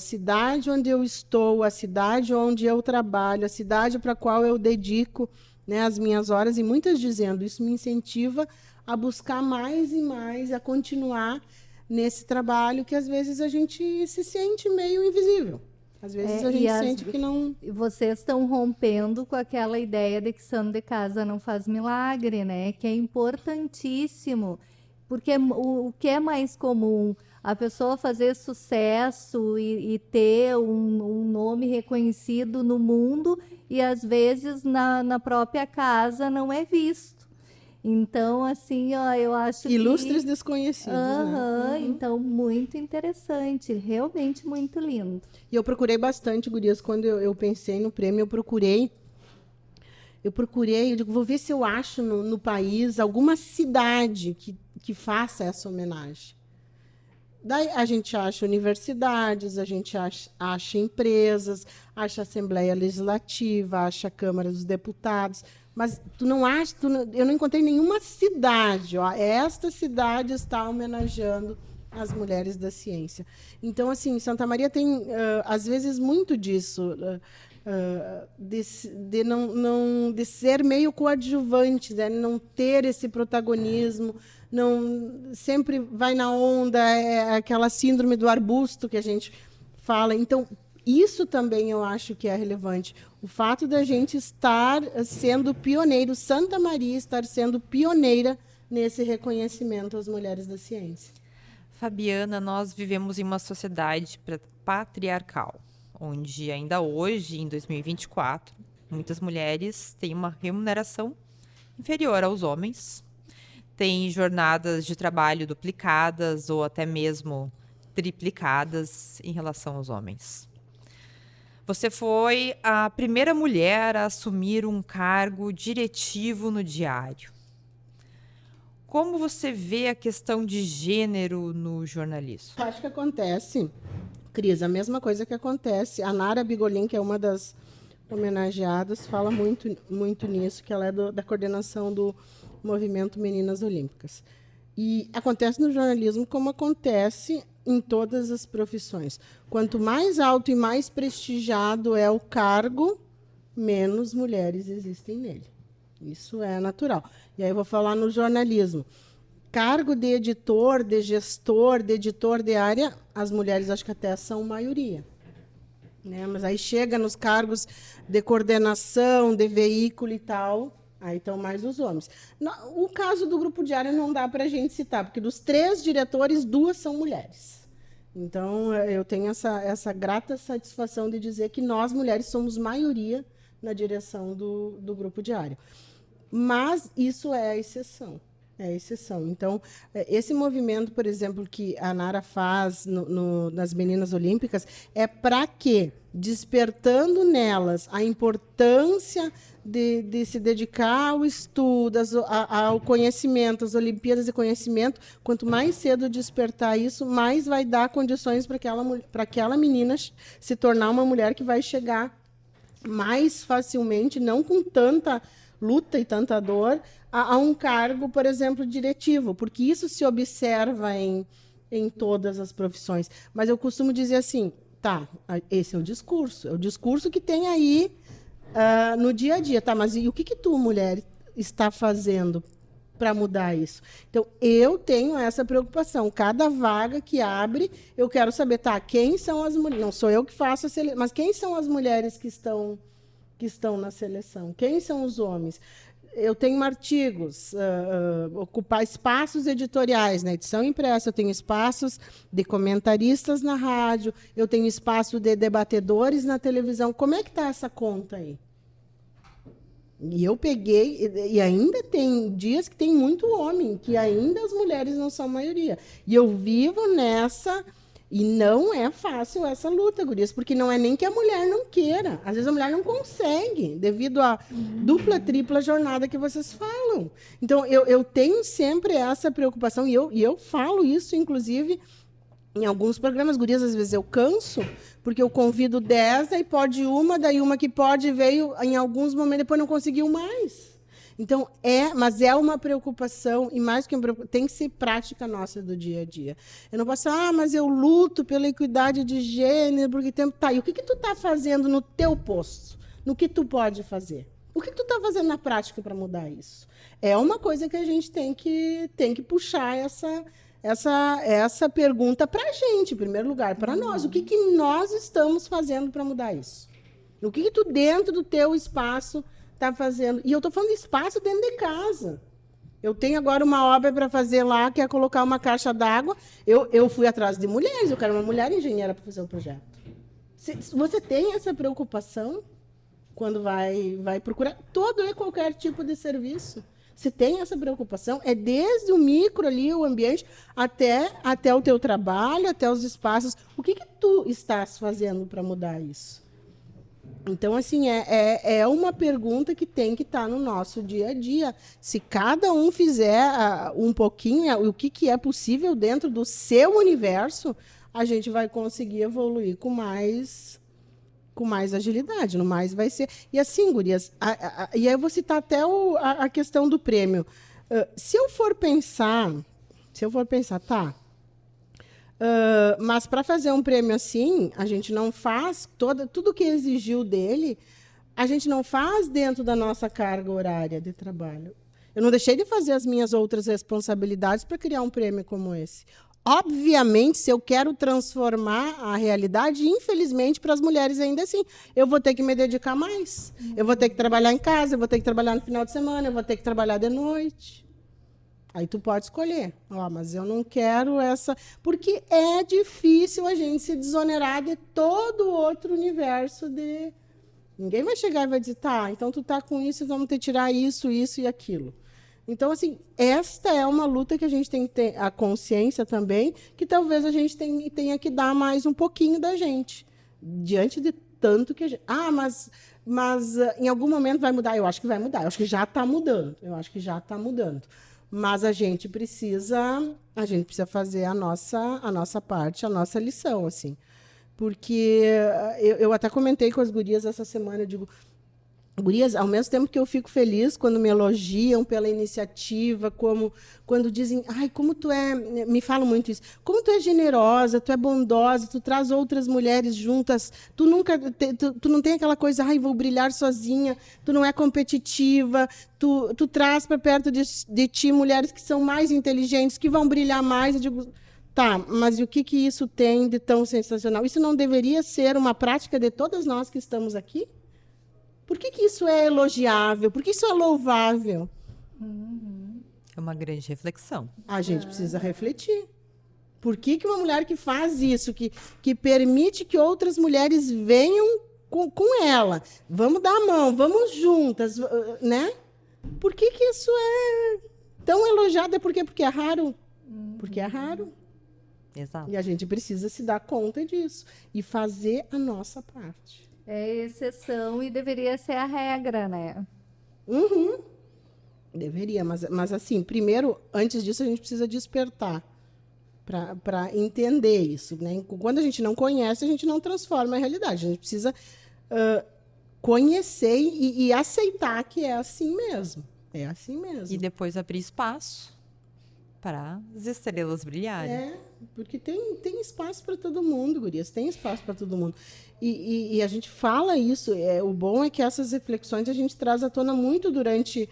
onde eu estou, a cidade onde eu trabalho, a cidade para a qual eu dedico, né, as minhas horas, e muitas dizendo, isso me incentiva a buscar mais e mais, a continuar nesse trabalho que às vezes a gente se sente meio invisível. Às vezes a gente sente que não... Vocês estão rompendo com aquela ideia de que santo de casa não faz milagre, né? Que é importantíssimo, porque o que é mais comum? A pessoa fazer sucesso e ter um nome reconhecido no mundo e, às vezes, na própria casa não é visto. Então, assim, ó, eu acho Ilustres desconhecidos, né? Então, muito interessante, realmente muito lindo. E eu procurei bastante, gurias, quando eu pensei no prêmio, eu procurei, eu digo, vou ver se eu acho no país alguma cidade que faça essa homenagem. Daí a gente acha universidades, a gente acha empresas, acha Assembleia Legislativa, acha Câmara dos Deputados, mas eu não encontrei nenhuma cidade. Ó, esta cidade está homenageando as mulheres da ciência. Então, assim, Santa Maria tem, às vezes, muito disso. de ser meio coadjuvante, né? Não ter esse protagonismo, não sempre vai na onda, é aquela síndrome do arbusto que a gente fala. Então, isso também eu acho que é relevante. O fato da gente estar sendo pioneiro, Santa Maria estar sendo pioneira nesse reconhecimento às mulheres da ciência. Fabiana, nós vivemos em uma sociedade patriarcal, onde ainda hoje, em 2024, muitas mulheres têm uma remuneração inferior aos homens, têm jornadas de trabalho duplicadas ou até mesmo triplicadas em relação aos homens. Você foi a primeira mulher a assumir um cargo diretivo no Diário. Como você vê a questão de gênero no jornalismo? Acho que acontece, Cris, a mesma coisa que acontece. A Nara Bigolin, que é uma das homenageadas, fala muito nisso, que ela é da coordenação do movimento Meninas Olímpicas. E acontece no jornalismo como acontece em todas as profissões. Quanto mais alto e mais prestigiado é o cargo, menos mulheres existem nele. Isso é natural. E aí eu vou falar no jornalismo. Cargo de editor, de gestor, de editor de área, as mulheres acho que até são maioria. Né? Mas aí chega nos cargos de coordenação, de veículo e tal, aí estão mais os homens. O caso do Grupo Diário não dá para a gente citar, porque dos 3 diretores, 2 são mulheres. Então, eu tenho essa grata satisfação de dizer que nós, mulheres, somos maioria na direção do Grupo Diário. Mas isso é a exceção. É a exceção. Então, esse movimento, por exemplo, que a Nara faz nas Meninas Olímpicas, é para quê? Despertando nelas a importância de se dedicar ao estudo, ao conhecimento, às Olimpíadas de conhecimento. Quanto mais cedo despertar isso, mais vai dar condições para aquela menina se tornar uma mulher que vai chegar mais facilmente, não com tanta luta e tanta dor, a um cargo, por exemplo, diretivo, porque isso se observa em todas as profissões. Mas eu costumo dizer assim, tá, esse é o discurso que tem aí no dia a dia, tá, mas e o que tu, mulher, está fazendo para mudar isso? Então, eu tenho essa preocupação. Cada vaga que abre, eu quero saber, tá, quem são as mulheres? Não sou eu que faço a seleção, mas quem são as mulheres que estão na seleção? Quem são os homens? Eu tenho artigos, ocupar espaços editoriais na edição impressa, eu tenho espaços de comentaristas na rádio, eu tenho espaço de debatedores na televisão. Como é que está essa conta aí? E eu peguei, e ainda tem dias que tem muito homem, que ainda as mulheres não são maioria. E eu vivo nessa... E não é fácil essa luta, gurias, porque não é nem que a mulher não queira. Às vezes a mulher não consegue, devido à dupla, tripla jornada que vocês falam. Então, eu tenho sempre essa preocupação, e eu falo isso, inclusive, em alguns programas, gurias, às vezes eu canso, porque eu convido 10, aí pode uma, daí uma que pode veio em alguns momentos, depois não conseguiu mais. Então, mas é uma preocupação, e mais que uma preocupação, tem que ser prática nossa do dia a dia. Eu não posso, mas eu luto pela equidade de gênero, porque tempo. Tá, e o que tu está fazendo no teu posto? No que tu pode fazer? O que tu está fazendo na prática para mudar isso? É uma coisa que a gente tem que puxar essa pergunta para a gente, em primeiro lugar, para nós. O que nós estamos fazendo para mudar isso? O que tu, dentro do teu espaço, está fazendo? E eu estou falando de espaço dentro de casa. Eu tenho agora uma obra para fazer lá, que é colocar uma caixa d'água. Eu fui atrás de mulheres, eu quero uma mulher engenheira para fazer o projeto. Você tem essa preocupação quando vai procurar todo e qualquer tipo de serviço? Se tem essa preocupação, é desde o micro ali, o ambiente, até o teu trabalho, até os espaços. O que tu estás fazendo para mudar isso? Então, assim, é uma pergunta que tem que estar no nosso dia a dia. Se cada um fizer um pouquinho, o que é possível dentro do seu universo, a gente vai conseguir evoluir com mais agilidade, no mais vai ser. E assim, gurias, e aí eu vou citar até a questão do prêmio. Se eu for pensar, tá, Mas para fazer um prêmio assim, a gente não faz tudo que exigiu dele, a gente não faz dentro da nossa carga horária de trabalho. Eu não deixei de fazer as minhas outras responsabilidades para criar um prêmio como esse. Obviamente, se eu quero transformar a realidade, infelizmente, para as mulheres ainda assim, eu vou ter que me dedicar mais. Eu vou ter que trabalhar em casa, eu vou ter que trabalhar no final de semana, eu vou ter que trabalhar de noite. Aí tu pode escolher. Mas eu não quero essa... Porque é difícil a gente se desonerar de todo o outro universo de... Ninguém vai chegar e vai dizer, tá, então tu tá com isso, vamos ter que tirar isso, isso e aquilo. Então, assim, esta é uma luta que a gente tem que ter a consciência também, que talvez a gente tenha que dar mais um pouquinho da gente, diante de tanto que a gente... mas em algum momento vai mudar? Eu acho que vai mudar, eu acho que já está mudando. Mas a gente precisa fazer a nossa parte, a nossa lição, assim. Porque eu até comentei com as gurias essa semana, eu digo... Gurias, ao mesmo tempo que eu fico feliz quando me elogiam pela iniciativa, quando dizem, como tu é, me falam muito isso, como tu é generosa, tu é bondosa, tu traz outras mulheres juntas, tu não tem aquela coisa, vou brilhar sozinha, tu não é competitiva, tu traz para perto de ti mulheres que são mais inteligentes, que vão brilhar mais. Eu digo, tá, mas e o que isso tem de tão sensacional? Isso não deveria ser uma prática de todas nós que estamos aqui? Por que isso é elogiável? Por que isso é louvável? É uma grande reflexão. A gente precisa refletir. Por que uma mulher que faz isso, que permite que outras mulheres venham com ela, vamos dar a mão, vamos juntas, né? Por que isso é tão elogiado? É porque é raro. Porque é raro. Exato. E a gente precisa se dar conta disso e fazer a nossa parte. É exceção e deveria ser a regra, né? Deveria, mas assim, primeiro, antes disso, a gente precisa despertar para entender isso, né? Quando a gente não conhece, a gente não transforma a realidade. A gente precisa conhecer e aceitar que é assim mesmo. É assim mesmo. E depois abrir espaço para as estrelas brilharem. Porque tem espaço para todo mundo, gurias, tem espaço para todo mundo. E a gente fala isso, o bom é que essas reflexões a gente traz à tona muito durante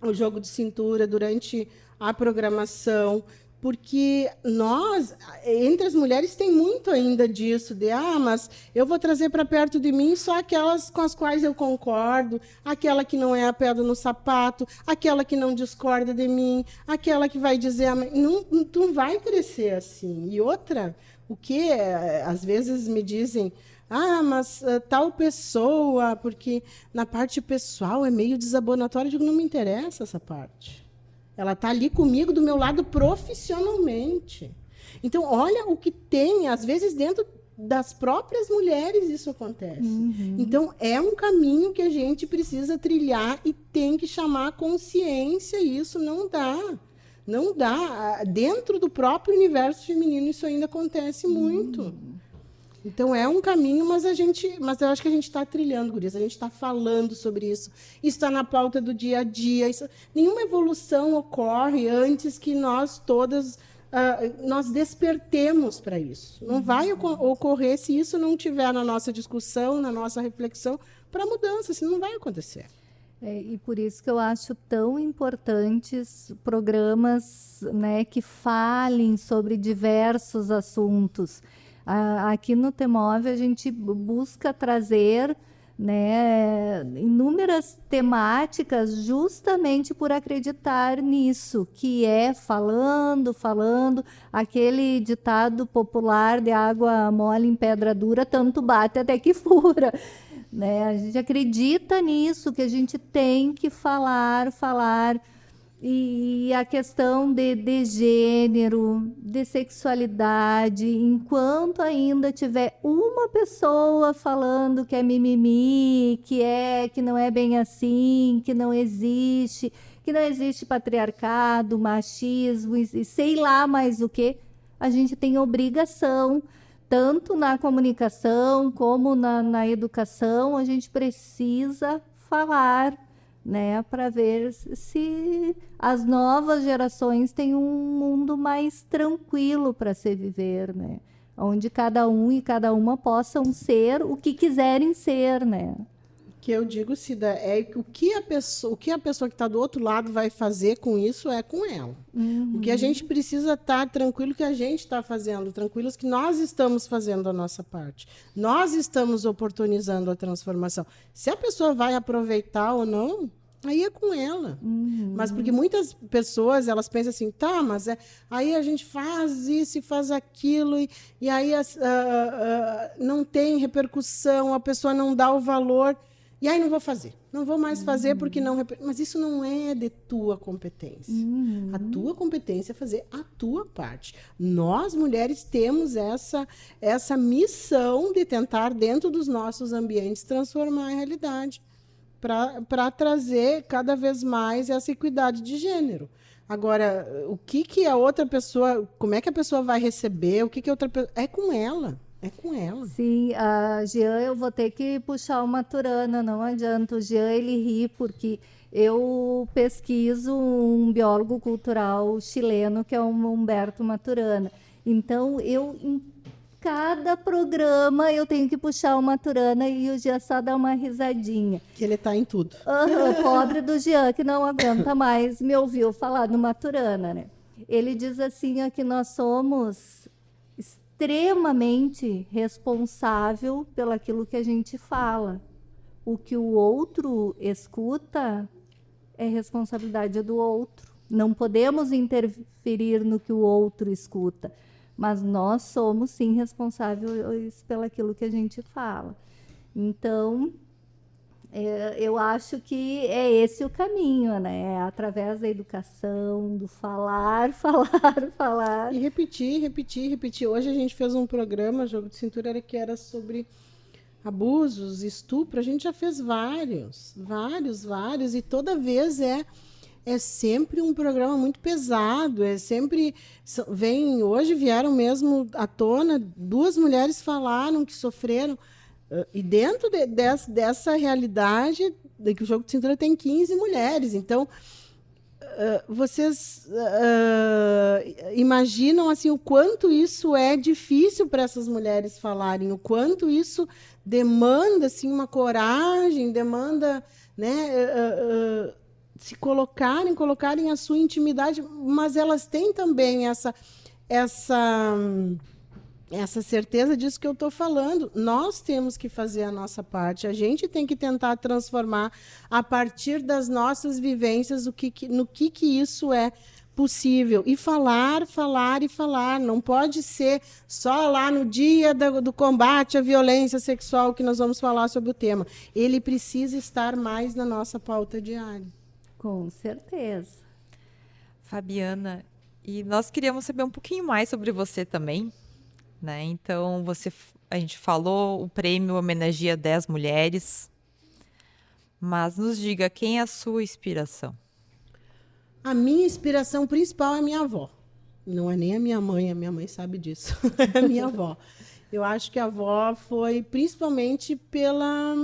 o jogo de cintura, durante a programação, porque nós, entre as mulheres, tem muito ainda disso, mas eu vou trazer para perto de mim só aquelas com as quais eu concordo, aquela que não é a pedra no sapato, aquela que não discorda de mim, aquela que vai dizer... tu não vai crescer assim. E outra, às vezes me dizem... mas tal pessoa, porque na parte pessoal é meio desabonatório. Eu digo, não me interessa essa parte. Ela está ali comigo, do meu lado, profissionalmente. Então, olha o que tem, às vezes, dentro das próprias mulheres isso acontece. Então, é um caminho que a gente precisa trilhar e tem que chamar a consciência. Isso não dá. Não dá. Dentro do próprio universo feminino, isso ainda acontece muito. Então, é um caminho, mas eu acho que a gente está trilhando, gurias, a gente está falando sobre isso. Isso está na pauta do dia a dia. Nenhuma evolução ocorre antes que nós todas nós despertemos para isso. Não vai ocorrer se isso não estiver na nossa discussão, na nossa reflexão, para mudança, isso não vai acontecer. E por isso que eu acho tão importantes programas, né, que falem sobre diversos assuntos. Aqui no TEMOV a gente busca trazer, né, inúmeras temáticas justamente por acreditar nisso, que é falando, aquele ditado popular de água mole em pedra dura, tanto bate até que fura. Né? A gente acredita nisso, que a gente tem que falar. E a questão de gênero, de sexualidade, enquanto ainda tiver uma pessoa falando que é mimimi, que não é bem assim, que não existe patriarcado, machismo e sei lá mais o que, a gente tem obrigação, tanto na comunicação como na educação, a gente precisa falar né, para ver se as novas gerações têm um mundo mais tranquilo para se viver, né, onde cada um e cada uma possam ser o que quiserem ser, né. Que eu digo, Cida, é o que a pessoa que está do outro lado vai fazer com isso é com ela. O que a gente precisa estar tranquilo que a gente está fazendo, tranquilos que nós estamos fazendo a nossa parte. Nós estamos oportunizando a transformação. Se a pessoa vai aproveitar ou não, aí é com ela. Mas porque muitas pessoas, elas pensam assim, tá, mas aí a gente faz isso e faz aquilo, e aí não tem repercussão, a pessoa não dá o valor. E aí não vou fazer. Não vou mais fazer porque não... Mas isso não é de tua competência. A tua competência é fazer a tua parte. Nós, mulheres, temos essa missão de tentar, dentro dos nossos ambientes, transformar a realidade para trazer cada vez mais essa equidade de gênero. Agora, o que a outra pessoa... Como é que a pessoa vai receber? O que a outra pessoa... É com ela. É com ela. Sim, a Jean, eu vou ter que puxar uma Maturana, não adianta. O Jean, ele ri porque eu pesquiso um biólogo cultural chileno, que é o Humberto Maturana. Então, em cada programa, eu tenho que puxar uma Maturana e o Jean só dá uma risadinha. Que ele está em tudo. Pobre do Jean, que não aguenta mais me ouviu falar no Maturana, né? Ele diz assim, que nós somos extremamente responsável pelaquilo que a gente fala. O que o outro escuta é responsabilidade do outro. Não podemos interferir no que o outro escuta, mas nós somos sim responsáveis pelaquilo que a gente fala. Então, eu acho que é esse o caminho, né? Através da educação, do falar. E repetir. Hoje a gente fez um programa, Jogo de Cintura, que era sobre abusos, estupro. A gente já fez vários. E toda vez é sempre um programa muito pesado. Hoje vieram mesmo à tona, 2 mulheres falaram que sofreram. E dentro dessa realidade, que o Jogo de Cintura tem 15 mulheres. Então, vocês imaginam assim, o quanto isso é difícil para essas mulheres falarem, o quanto isso demanda assim, uma coragem, demanda, né, se colocarem a sua intimidade, mas elas têm também essa certeza disso que eu estou falando. Nós temos que fazer a nossa parte. A gente tem que tentar transformar, a partir das nossas vivências, no que isso é possível. E falar. Não pode ser só lá no dia do combate à violência sexual que nós vamos falar sobre o tema. Ele precisa estar mais na nossa pauta diária. Com certeza. Fabiana, e nós queríamos saber um pouquinho mais sobre você também. Né? Então, a gente falou, o prêmio homenageia 10 mulheres, mas nos diga, quem é a sua inspiração? A minha inspiração principal é a minha avó. Não é nem a minha mãe sabe disso. É a minha avó. Eu acho que a avó foi principalmente pela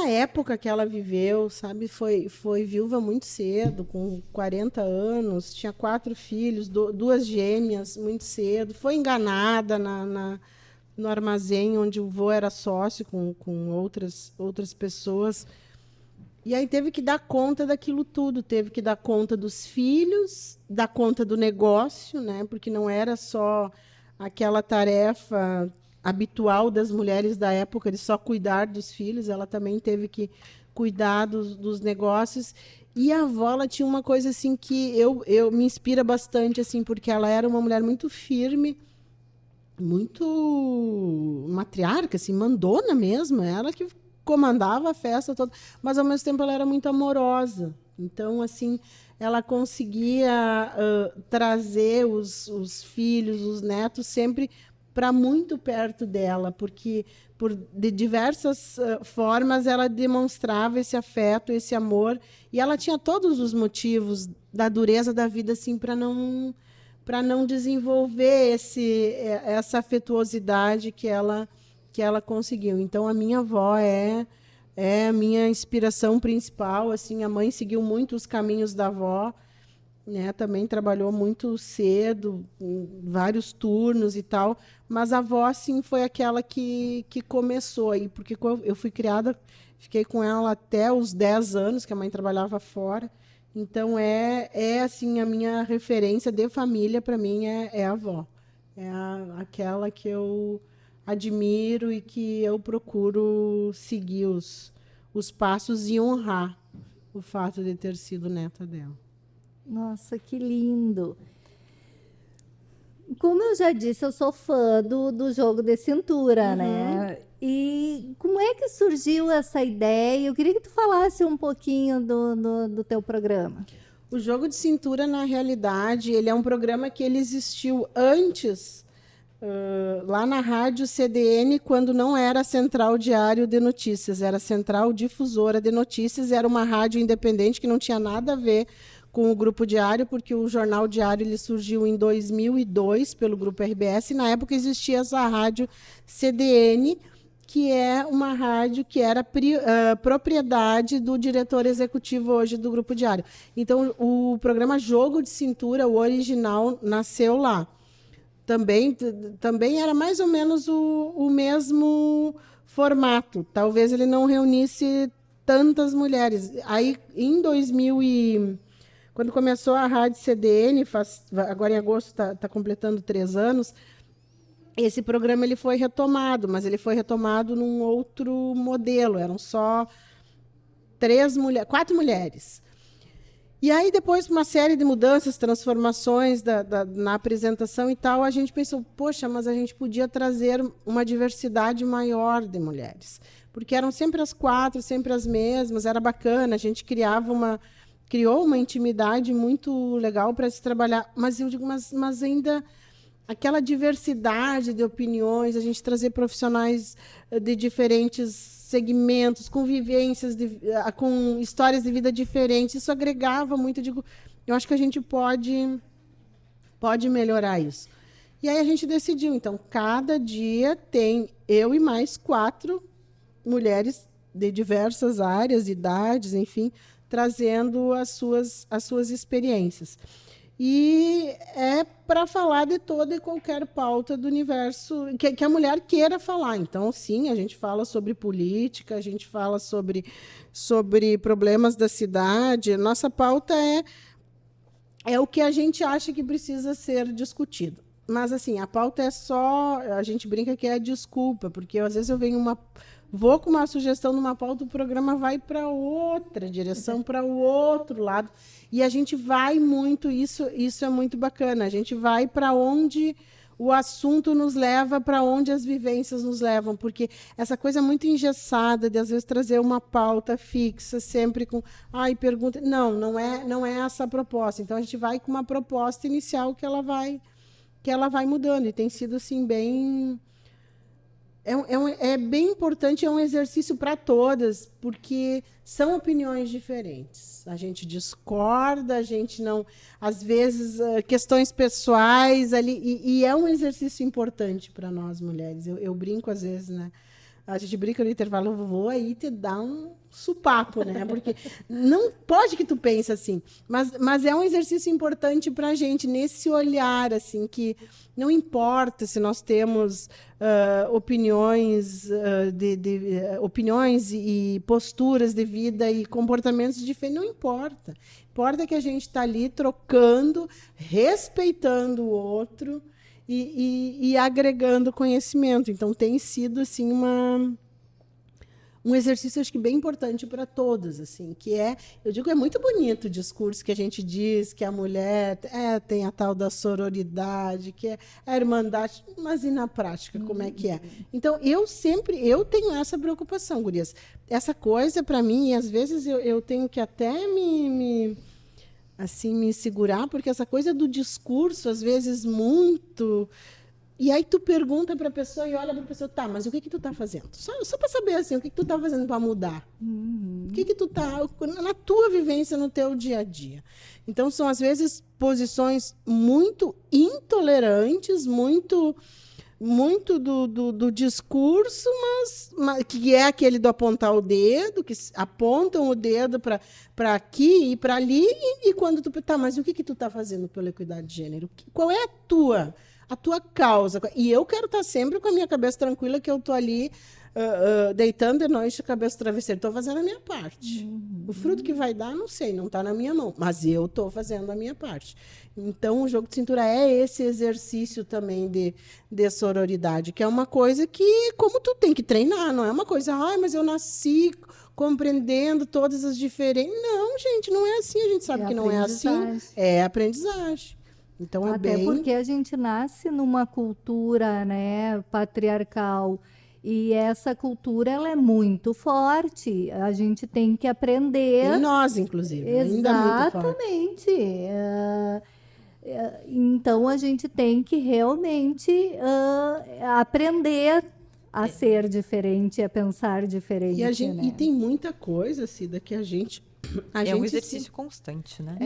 época que ela viveu, sabe? Foi viúva muito cedo, com 40 anos, tinha 4 filhos, 2 gêmeas, muito cedo. Foi enganada no armazém onde o vô era sócio com outras pessoas. E aí teve que dar conta daquilo tudo, teve que dar conta dos filhos, dar conta do negócio, né? Porque não era só aquela tarefa habitual das mulheres da época de só cuidar dos filhos, ela também teve que cuidar dos negócios. E a avó, ela tinha uma coisa assim que eu me inspira bastante, assim, porque ela era uma mulher muito firme, muito matriarca, assim, mandona mesmo, ela que comandava a festa toda, mas ao mesmo tempo ela era muito amorosa. Então, assim, ela conseguia trazer os filhos, os netos sempre para muito perto dela, porque de diversas formas ela demonstrava esse afeto, esse amor, e ela tinha todos os motivos da dureza da vida assim para não desenvolver essa afetuosidade que ela conseguiu. Então a minha avó é é a minha inspiração principal. Assim, a mãe seguiu muito os caminhos da avó, né? Também trabalhou muito cedo, em vários turnos e tal, mas a avó, assim, foi aquela que começou aí, porque eu fui criada, fiquei com ela até os 10 anos, que a mãe trabalhava fora. Então, assim, a minha referência de família, para mim, é a avó. É aquela que eu admiro e que eu procuro seguir os passos e honrar o fato de ter sido neta dela. Nossa, que lindo. Como eu já disse, eu sou fã do jogo de cintura, né? E como é que surgiu essa ideia? Eu queria que tu falasse um pouquinho do teu programa. O Jogo de Cintura, na realidade, ele é um programa que ele existiu antes, lá na Rádio CDN, quando não era Central Diário de Notícias, era Central Difusora de Notícias, era uma rádio independente que não tinha nada a ver com o Grupo Diário, porque o Jornal Diário ele surgiu em 2002 pelo Grupo RBS, e na época existia essa Rádio CDN, que é uma rádio que era propriedade do diretor executivo hoje do Grupo Diário. Então, o programa Jogo de Cintura, o original, nasceu lá. Também era mais ou menos o mesmo formato. Talvez ele não reunisse tantas mulheres. Aí, em 2000 quando começou a Rádio CDN, agora em agosto está completando 3 anos, esse programa ele foi retomado, mas ele foi retomado num outro modelo. Eram só 4 mulheres. E aí, depois, uma série de mudanças, transformações na apresentação e tal, a gente pensou, poxa, mas a gente podia trazer uma diversidade maior de mulheres. Porque eram sempre as 4, sempre as mesmas, era bacana, a gente criou uma intimidade muito legal para se trabalhar. Mas eu digo, mas ainda aquela diversidade de opiniões, a gente trazer profissionais de diferentes segmentos, com vivências, com histórias de vida diferentes, isso agregava muito. Eu acho que a gente pode melhorar isso. E aí a gente decidiu, então, cada dia tem eu e mais 4 mulheres de diversas áreas, idades, enfim, trazendo as suas experiências. E é para falar de toda e qualquer pauta do universo que a mulher queira falar. Então, sim, a gente fala sobre política, a gente fala sobre problemas da cidade. Nossa pauta é o que a gente acha que precisa ser discutido. Mas, assim, a pauta é só... A gente brinca que é a desculpa, porque às vezes eu vou com uma sugestão numa pauta, o programa vai para outra direção, para o outro lado. E a gente vai muito, isso é muito bacana, a gente vai para onde o assunto nos leva, para onde as vivências nos levam, porque essa coisa muito engessada de, às vezes, trazer uma pauta fixa, sempre com, pergunta... Não é essa a proposta. Então, a gente vai com uma proposta inicial que ela vai mudando, e tem sido, assim, bem... É bem importante, é um exercício para todas, porque são opiniões diferentes. A gente discorda, a gente não... Às vezes, questões pessoais ali, e é um exercício importante para nós, mulheres. Eu brinco, às vezes, né? A gente brinca no intervalo, eu vou aí te dar um supapo, né? Porque não pode que tu pense assim, mas é um exercício importante para a gente, nesse olhar, assim, que não importa se nós temos opiniões, opiniões e posturas de vida e comportamentos diferentes, não importa. Importa que a gente está ali trocando, respeitando o outro, e agregando conhecimento. Então, tem sido, assim, um exercício, acho que, bem importante para todas, assim, que eu digo, é muito bonito o discurso que a gente diz que a mulher tem a tal da sororidade, que é a irmandade, mas e na prática, como é que é? Então, eu tenho essa preocupação, gurias. Essa coisa, para mim, e às vezes eu tenho que até me segurar, porque essa coisa do discurso, às vezes, muito... E aí tu pergunta para a pessoa e olha para a pessoa, tá, mas o que tu está fazendo? Só para saber, assim, o que tu está fazendo para mudar? O que tu está... Na tua vivência, no teu dia a dia. Então, são, às vezes, posições muito intolerantes, muito muito do discurso, mas que é aquele do apontar o dedo, que apontam o dedo para aqui e para ali, e quando tu tá, mas o que tu tá fazendo pela equidade de gênero? Qual é a tua causa? E eu quero estar sempre com a minha cabeça tranquila, que eu tô ali deitando de noite, cabeça no travesseiro, estou fazendo a minha parte. O fruto que vai dar, não sei, não está na minha mão, mas eu estou fazendo a minha parte. Então, o jogo de cintura é esse exercício também de sororidade, que é uma coisa que, como tu tem que treinar, não é uma coisa, mas eu nasci compreendendo todas as diferenças. Não, gente, não é assim, a gente sabe que não é assim. É aprendizagem. Então, até porque a gente nasce numa cultura, né, patriarcal. E essa cultura, ela é muito forte. A gente tem que aprender. E nós, inclusive. Exatamente. Então, a gente tem que realmente aprender a ser diferente, a pensar diferente. E tem muita coisa, Cida, que a gente... um exercício constante, né?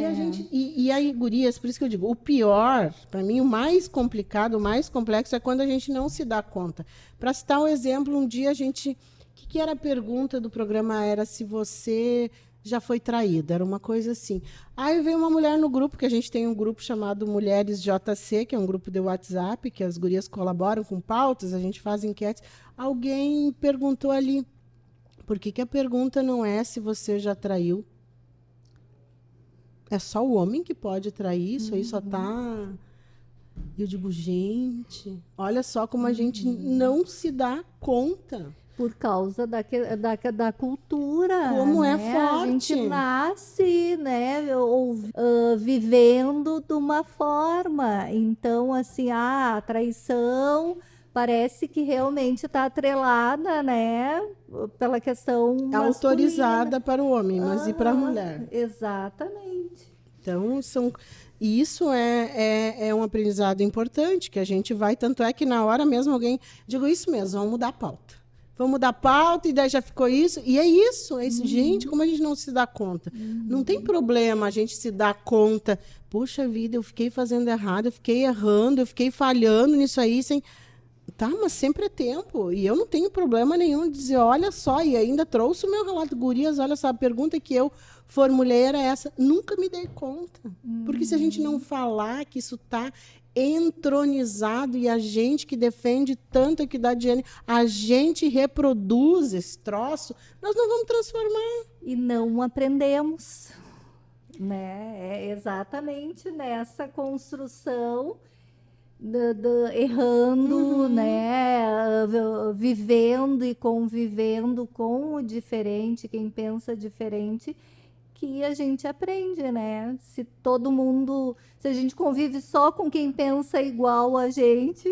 E aí, gurias, por isso que eu digo, o pior, para mim, o mais complicado, o mais complexo é quando a gente não se dá conta. Para citar um exemplo, um dia a gente... O que era a pergunta do programa? Era se você já foi traída. Era uma coisa assim. Aí veio uma mulher no grupo, que a gente tem um grupo chamado Mulheres JC, que é um grupo de WhatsApp, que as gurias colaboram com pautas, a gente faz enquetes. Alguém perguntou ali, por que a pergunta não é se você já traiu? É só o homem que pode trair, isso aí só tá... Eu digo, gente, olha só como a gente não se dá conta. Por causa da cultura. Como né? é forte. A gente nasce, né, vivendo de uma forma. Então, assim, a traição parece que realmente está atrelada, né, pela questão masculina. Autorizada para o homem, mas e para a mulher? Exatamente. Então, isso é um aprendizado importante, que a gente vai, tanto é que na hora mesmo alguém... Digo, isso mesmo, vamos mudar a pauta. Vamos mudar a pauta, e daí já ficou isso. E é isso. Gente, como a gente não se dá conta? Não tem problema a gente se dar conta. Puxa vida, eu fiquei fazendo errado, eu fiquei errando, eu fiquei falhando nisso aí, sem... Tá, mas sempre é tempo. E eu não tenho problema nenhum de dizer, olha só, e ainda trouxe o meu relato. Gurias, olha só, a pergunta que eu formulei era essa. Nunca me dei conta. Porque se a gente não falar que isso está entronizado e a gente que defende tanto a equidade de gênero, a gente reproduz esse troço, nós não vamos transformar. E não aprendemos. Né? É exatamente nessa construção... errando, né, vivendo e convivendo com o diferente, quem pensa diferente, que a gente aprende, né? Se todo mundo, se a gente convive só com quem pensa igual a gente.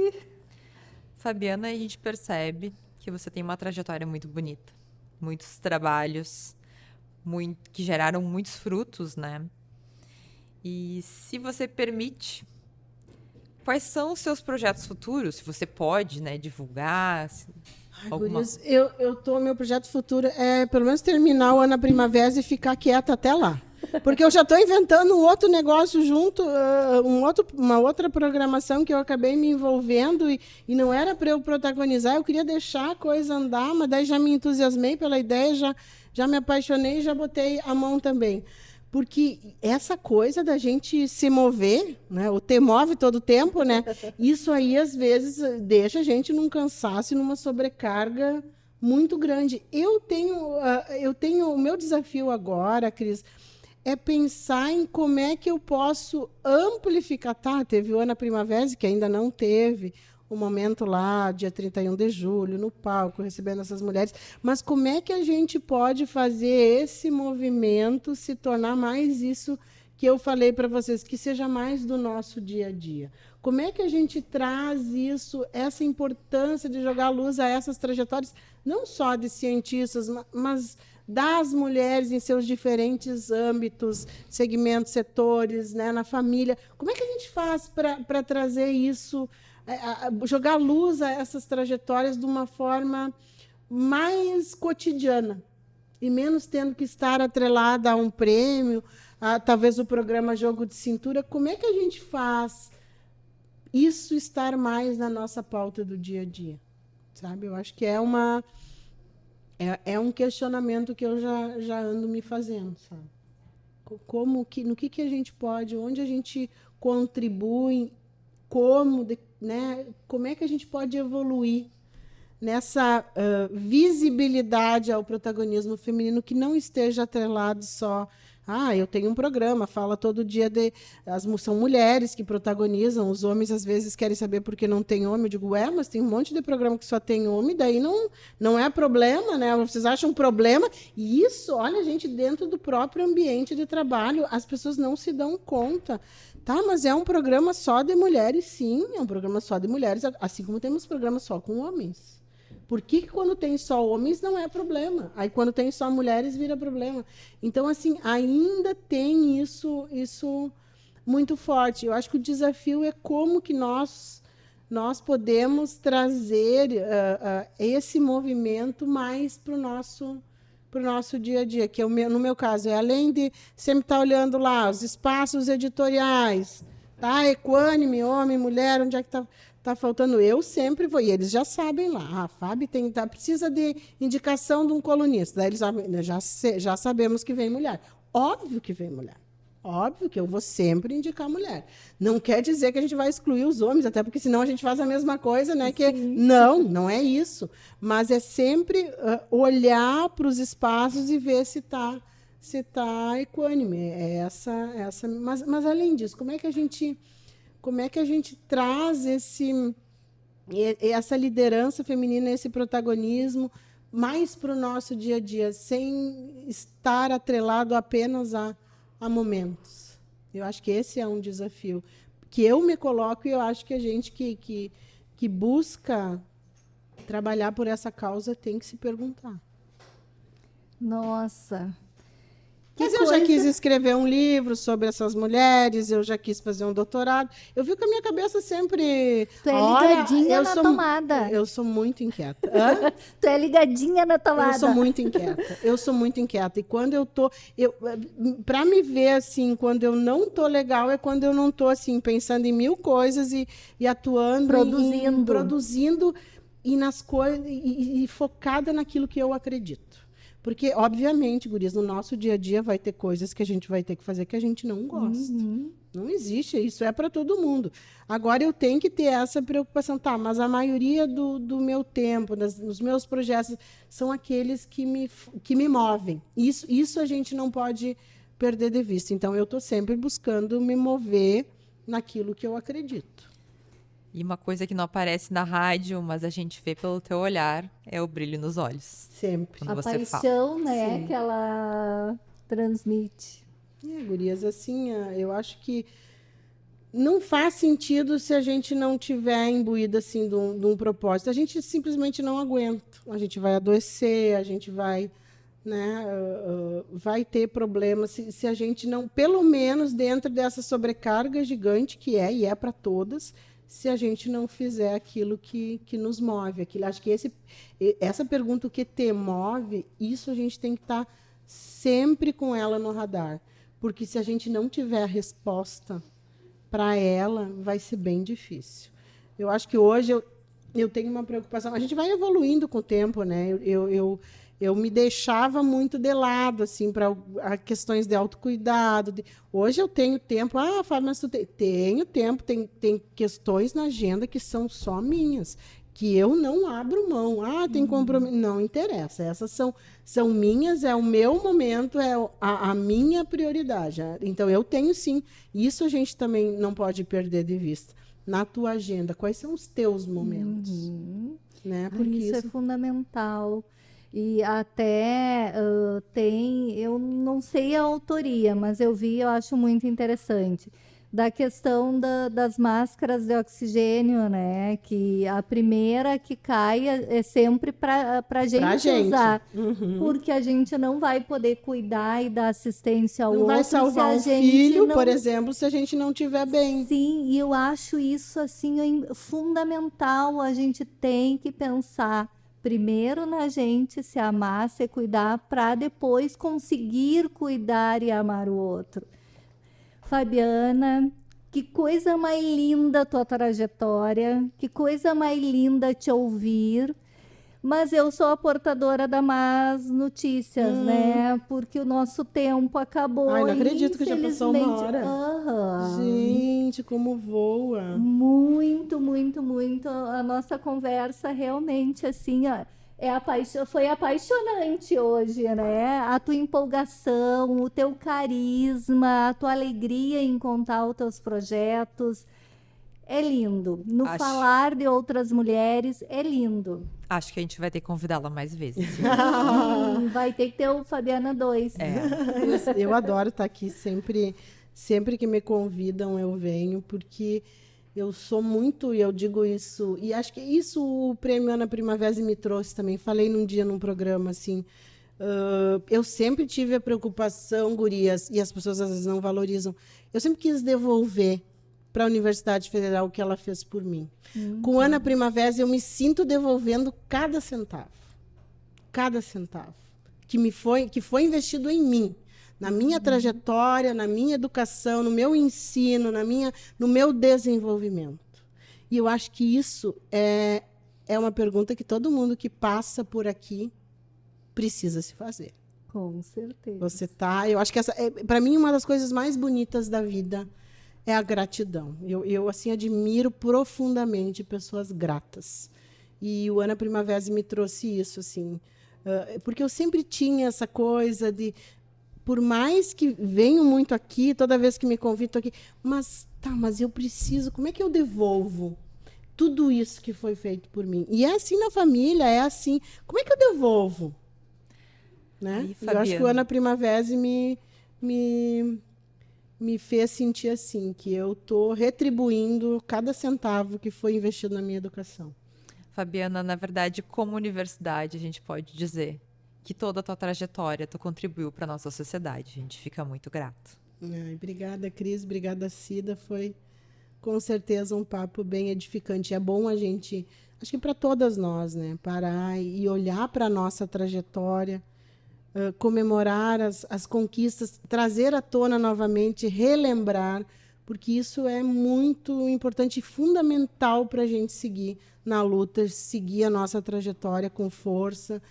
Fabiana, a gente percebe que você tem uma trajetória muito bonita, muitos trabalhos que geraram muitos frutos, né? E se você permite, quais são os seus projetos futuros? Se você pode, né, divulgar? Gurias, meu projeto futuro é, pelo menos, terminar o Ana Primavera e ficar quieta até lá. Porque eu já estou inventando um outro negócio junto, uma outra programação que eu acabei me envolvendo e não era para eu protagonizar, eu queria deixar a coisa andar, mas daí já me entusiasmei pela ideia, já me apaixonei e já botei a mão também. Porque essa coisa da gente se mover, né? O te move todo o tempo, né? Isso aí, às vezes, deixa a gente num cansaço e numa sobrecarga muito grande. Eu tenho o meu desafio agora, Cris, é pensar em como é que eu posso amplificar. Tá, teve o Ana Primavera, que ainda não teve o momento lá, dia 31 de julho, no palco, recebendo essas mulheres. Mas como é que a gente pode fazer esse movimento se tornar mais isso que eu falei para vocês, que seja mais do nosso dia a dia? Como é que a gente traz isso, essa importância de jogar luz a essas trajetórias, não só de cientistas, mas das mulheres em seus diferentes âmbitos, segmentos, setores, né, na família? Como é que a gente faz para trazer isso, jogar luz a essas trajetórias de uma forma mais cotidiana e menos tendo que estar atrelada a um prêmio, talvez o programa Jogo de Cintura? Como é que a gente faz isso estar mais na nossa pauta do dia a dia, sabe? Eu acho que é um questionamento que eu já ando me fazendo, sabe? No que a gente pode, onde a gente contribui, né? Como é que a gente pode evoluir nessa visibilidade ao protagonismo feminino que não esteja atrelado só. Eu tenho um programa, fala todo dia são mulheres que protagonizam, os homens às vezes querem saber por que não tem homem. Eu digo, mas tem um monte de programa que só tem homem, daí não é problema, né? Vocês acham problema? E isso, olha, gente, dentro do próprio ambiente de trabalho, as pessoas não se dão conta. Tá, mas é um programa só de mulheres, sim, é um programa só de mulheres, assim como temos programas só com homens. Por que quando tem só homens não é problema? Aí quando tem só mulheres vira problema. Então, assim, ainda tem isso muito forte. Eu acho que o desafio é como que nós podemos trazer esse movimento mais para o nosso dia a dia, que no meu caso, além de sempre estar olhando lá os espaços editoriais, tá? Equânime, homem, mulher, onde é que está faltando? Eu sempre vou, e eles já sabem lá, a Fábio precisa de indicação de um colunista, daí eles já sabemos que vem mulher. Óbvio que vem mulher. Óbvio que eu vou sempre indicar mulher. Não quer dizer que a gente vai excluir os homens, até porque senão a gente faz a mesma coisa, né? Que não é isso. Mas é sempre olhar para os espaços e ver se está equânime. Mas além disso, como é que a gente traz essa liderança feminina, esse protagonismo mais para o nosso dia a dia, sem estar atrelado apenas a momentos? Eu acho que esse é um desafio que eu me coloco, e eu acho que a gente que busca trabalhar por essa causa tem que se perguntar. Nossa! Mas eu já quis escrever um livro sobre essas mulheres, eu já quis fazer um doutorado. Eu vi com a minha cabeça sempre... Tu é ligadinha na tomada. Eu sou muito inquieta. Tu é ligadinha na tomada. Eu sou muito inquieta. E quando eu tô... Para me ver, assim, quando eu não tô legal, é quando eu não tô, assim, pensando em mil coisas e atuando... Produzindo e nas coisas... E focada naquilo que eu acredito. Porque, obviamente, gurias, no nosso dia a dia vai ter coisas que a gente vai ter que fazer que a gente não gosta. Uhum. Não existe, isso é para todo mundo. Agora, eu tenho que ter essa preocupação. Tá, mas a maioria do meu tempo, dos meus projetos, são aqueles que me movem. Isso a gente não pode perder de vista. Então, eu estou sempre buscando me mover naquilo que eu acredito. E uma coisa que não aparece na rádio, mas a gente vê pelo teu olhar, é o brilho nos olhos. Sempre. Quando A você paixão, fala. né, Sim. que ela transmite. Gurias, assim, eu acho que não faz sentido se a gente não tiver imbuída assim, de um propósito. A gente simplesmente não aguenta. A gente vai adoecer, a gente vai... Né, vai ter problemas se a gente não, pelo menos dentro dessa sobrecarga gigante que e é para todas, se a gente não fizer aquilo que nos move. Acho que essa pergunta, o que te move, isso a gente tem que estar sempre com ela no radar. Porque se a gente não tiver a resposta para ela, vai ser bem difícil. Eu acho que hoje eu tenho uma preocupação. A gente vai evoluindo com o tempo, né? Eu me deixava muito de lado, assim, para questões de autocuidado. Hoje eu tenho tempo. Fábio, mas tenho tempo. Tem questões na agenda que são só minhas, que eu não abro mão. Tem compromisso. Não interessa. Essas são minhas, é o meu momento, é a minha prioridade. Então, eu tenho, sim. Isso a gente também não pode perder de vista. Na tua agenda, quais são os teus momentos? Uhum. Né? Porque isso é fundamental. E até eu não sei a autoria, mas eu acho muito interessante, da questão das máscaras de oxigênio, né? Que a primeira que cai é sempre para a gente usar, porque a gente não vai poder cuidar e dar assistência ao outro. Não vai salvar o filho, por exemplo, se a gente não estiver bem. Sim, e eu acho isso assim fundamental. A gente tem que pensar primeiro na gente, se amar, se cuidar, para depois conseguir cuidar e amar o outro. Fabiana, Que coisa mais linda a tua trajetória, que coisa mais linda te ouvir. Mas eu sou a portadora das más notícias, né? Porque o nosso tempo acabou. Ai, não acredito que já passou uma infelizmente. hora. Aham. Gente, como voa. Muito, muito, muito. A nossa conversa realmente, assim, ó, foi apaixonante hoje, né? A tua empolgação, o teu carisma, a tua alegria em contar os teus projetos. É lindo. No falar de outras mulheres, é lindo. Acho que a gente vai ter que convidá-la mais vezes. Vai ter que ter o Fabiana 2. Eu adoro estar aqui. Sempre que me convidam, eu venho, porque eu sou muito, e eu digo isso, e acho que isso o Prêmio Ana Primavera me trouxe também. Falei num dia num programa, assim, eu sempre tive a preocupação, gurias, e as pessoas às vezes não valorizam, eu sempre quis devolver para a Universidade Federal o que ela fez por mim. Com Ana Primavera, eu me sinto devolvendo cada centavo que foi investido em mim, na minha trajetória, na minha educação, no meu ensino, no meu desenvolvimento. E eu acho que isso é uma pergunta que todo mundo que passa por aqui precisa se fazer. Com certeza. Eu acho que essa para mim, uma das coisas mais bonitas da vida é a gratidão. Eu assim, admiro profundamente pessoas gratas. E o Ana Primavera me trouxe isso, assim, porque eu sempre tinha essa coisa de, por mais que venho muito aqui, toda vez que me convido aqui, mas eu preciso, como é que eu devolvo tudo isso que foi feito por mim? E é assim na família, é assim, como é que eu devolvo? Né? Eu acho que o Ana Primavera me fez sentir assim, que eu estou retribuindo cada centavo que foi investido na minha educação. Fabiana, na verdade, como universidade, a gente pode dizer que toda a tua trajetória tu contribuiu para a nossa sociedade. A gente fica muito grato. Obrigada, Cris. Obrigada, Cida. Foi, com certeza, um papo bem edificante. É bom a gente, acho que para todas nós, né, parar e olhar para a nossa trajetória, comemorar as conquistas, trazer à tona novamente, relembrar, porque isso é muito importante e fundamental para a gente seguir na luta, seguir a nossa trajetória com força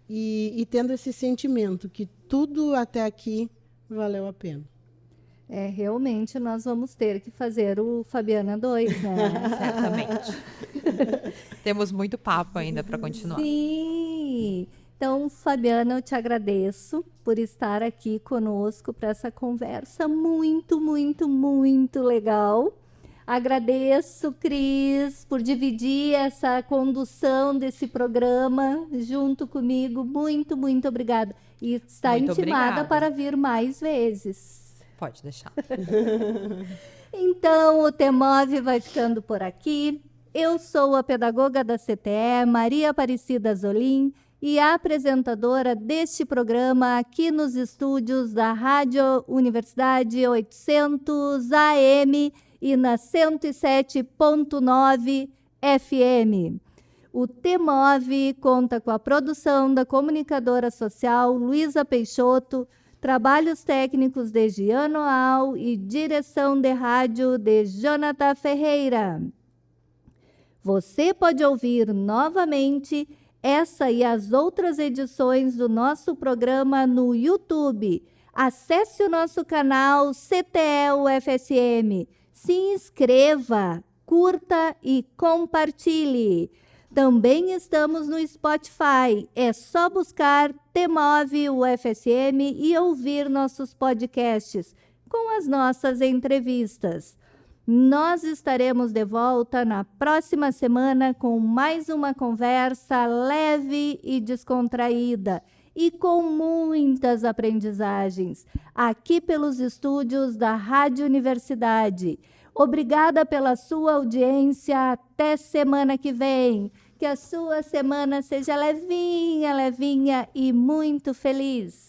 e tendo esse sentimento que tudo até aqui valeu a pena. Realmente nós vamos ter que fazer o Fabiana 2, né? Certamente. Temos muito papo ainda para continuar. Sim! Então, Fabiana, eu te agradeço por estar aqui conosco para essa conversa muito, muito, muito legal. Agradeço, Cris, por dividir essa condução desse programa junto comigo. Muito, muito obrigada. E está muito intimada obrigada. para vir mais vezes. Pode deixar. Então, o TEMOV vai ficando por aqui. Eu sou a pedagoga da CTE, Maria Aparecida Zolim, e a apresentadora deste programa aqui nos estúdios da Rádio Universidade 800 AM e na 107.9 FM. O TEMOV conta com a produção da comunicadora social Luísa Peixoto, trabalhos técnicos de Giano Al e direção de rádio de Jonathan Ferreira. Você pode ouvir novamente essa e as outras edições do nosso programa no YouTube. Acesse o nosso canal CTE-UFSM. Se inscreva, curta e compartilhe. Também estamos no Spotify. É só buscar TEMOV UFSM e ouvir nossos podcasts com as nossas entrevistas. Nós estaremos de volta na próxima semana com mais uma conversa leve e descontraída e com muitas aprendizagens, aqui pelos estúdios da Rádio Universidade. Obrigada pela sua audiência. Até semana que vem. Que a sua semana seja levinha, levinha e muito feliz.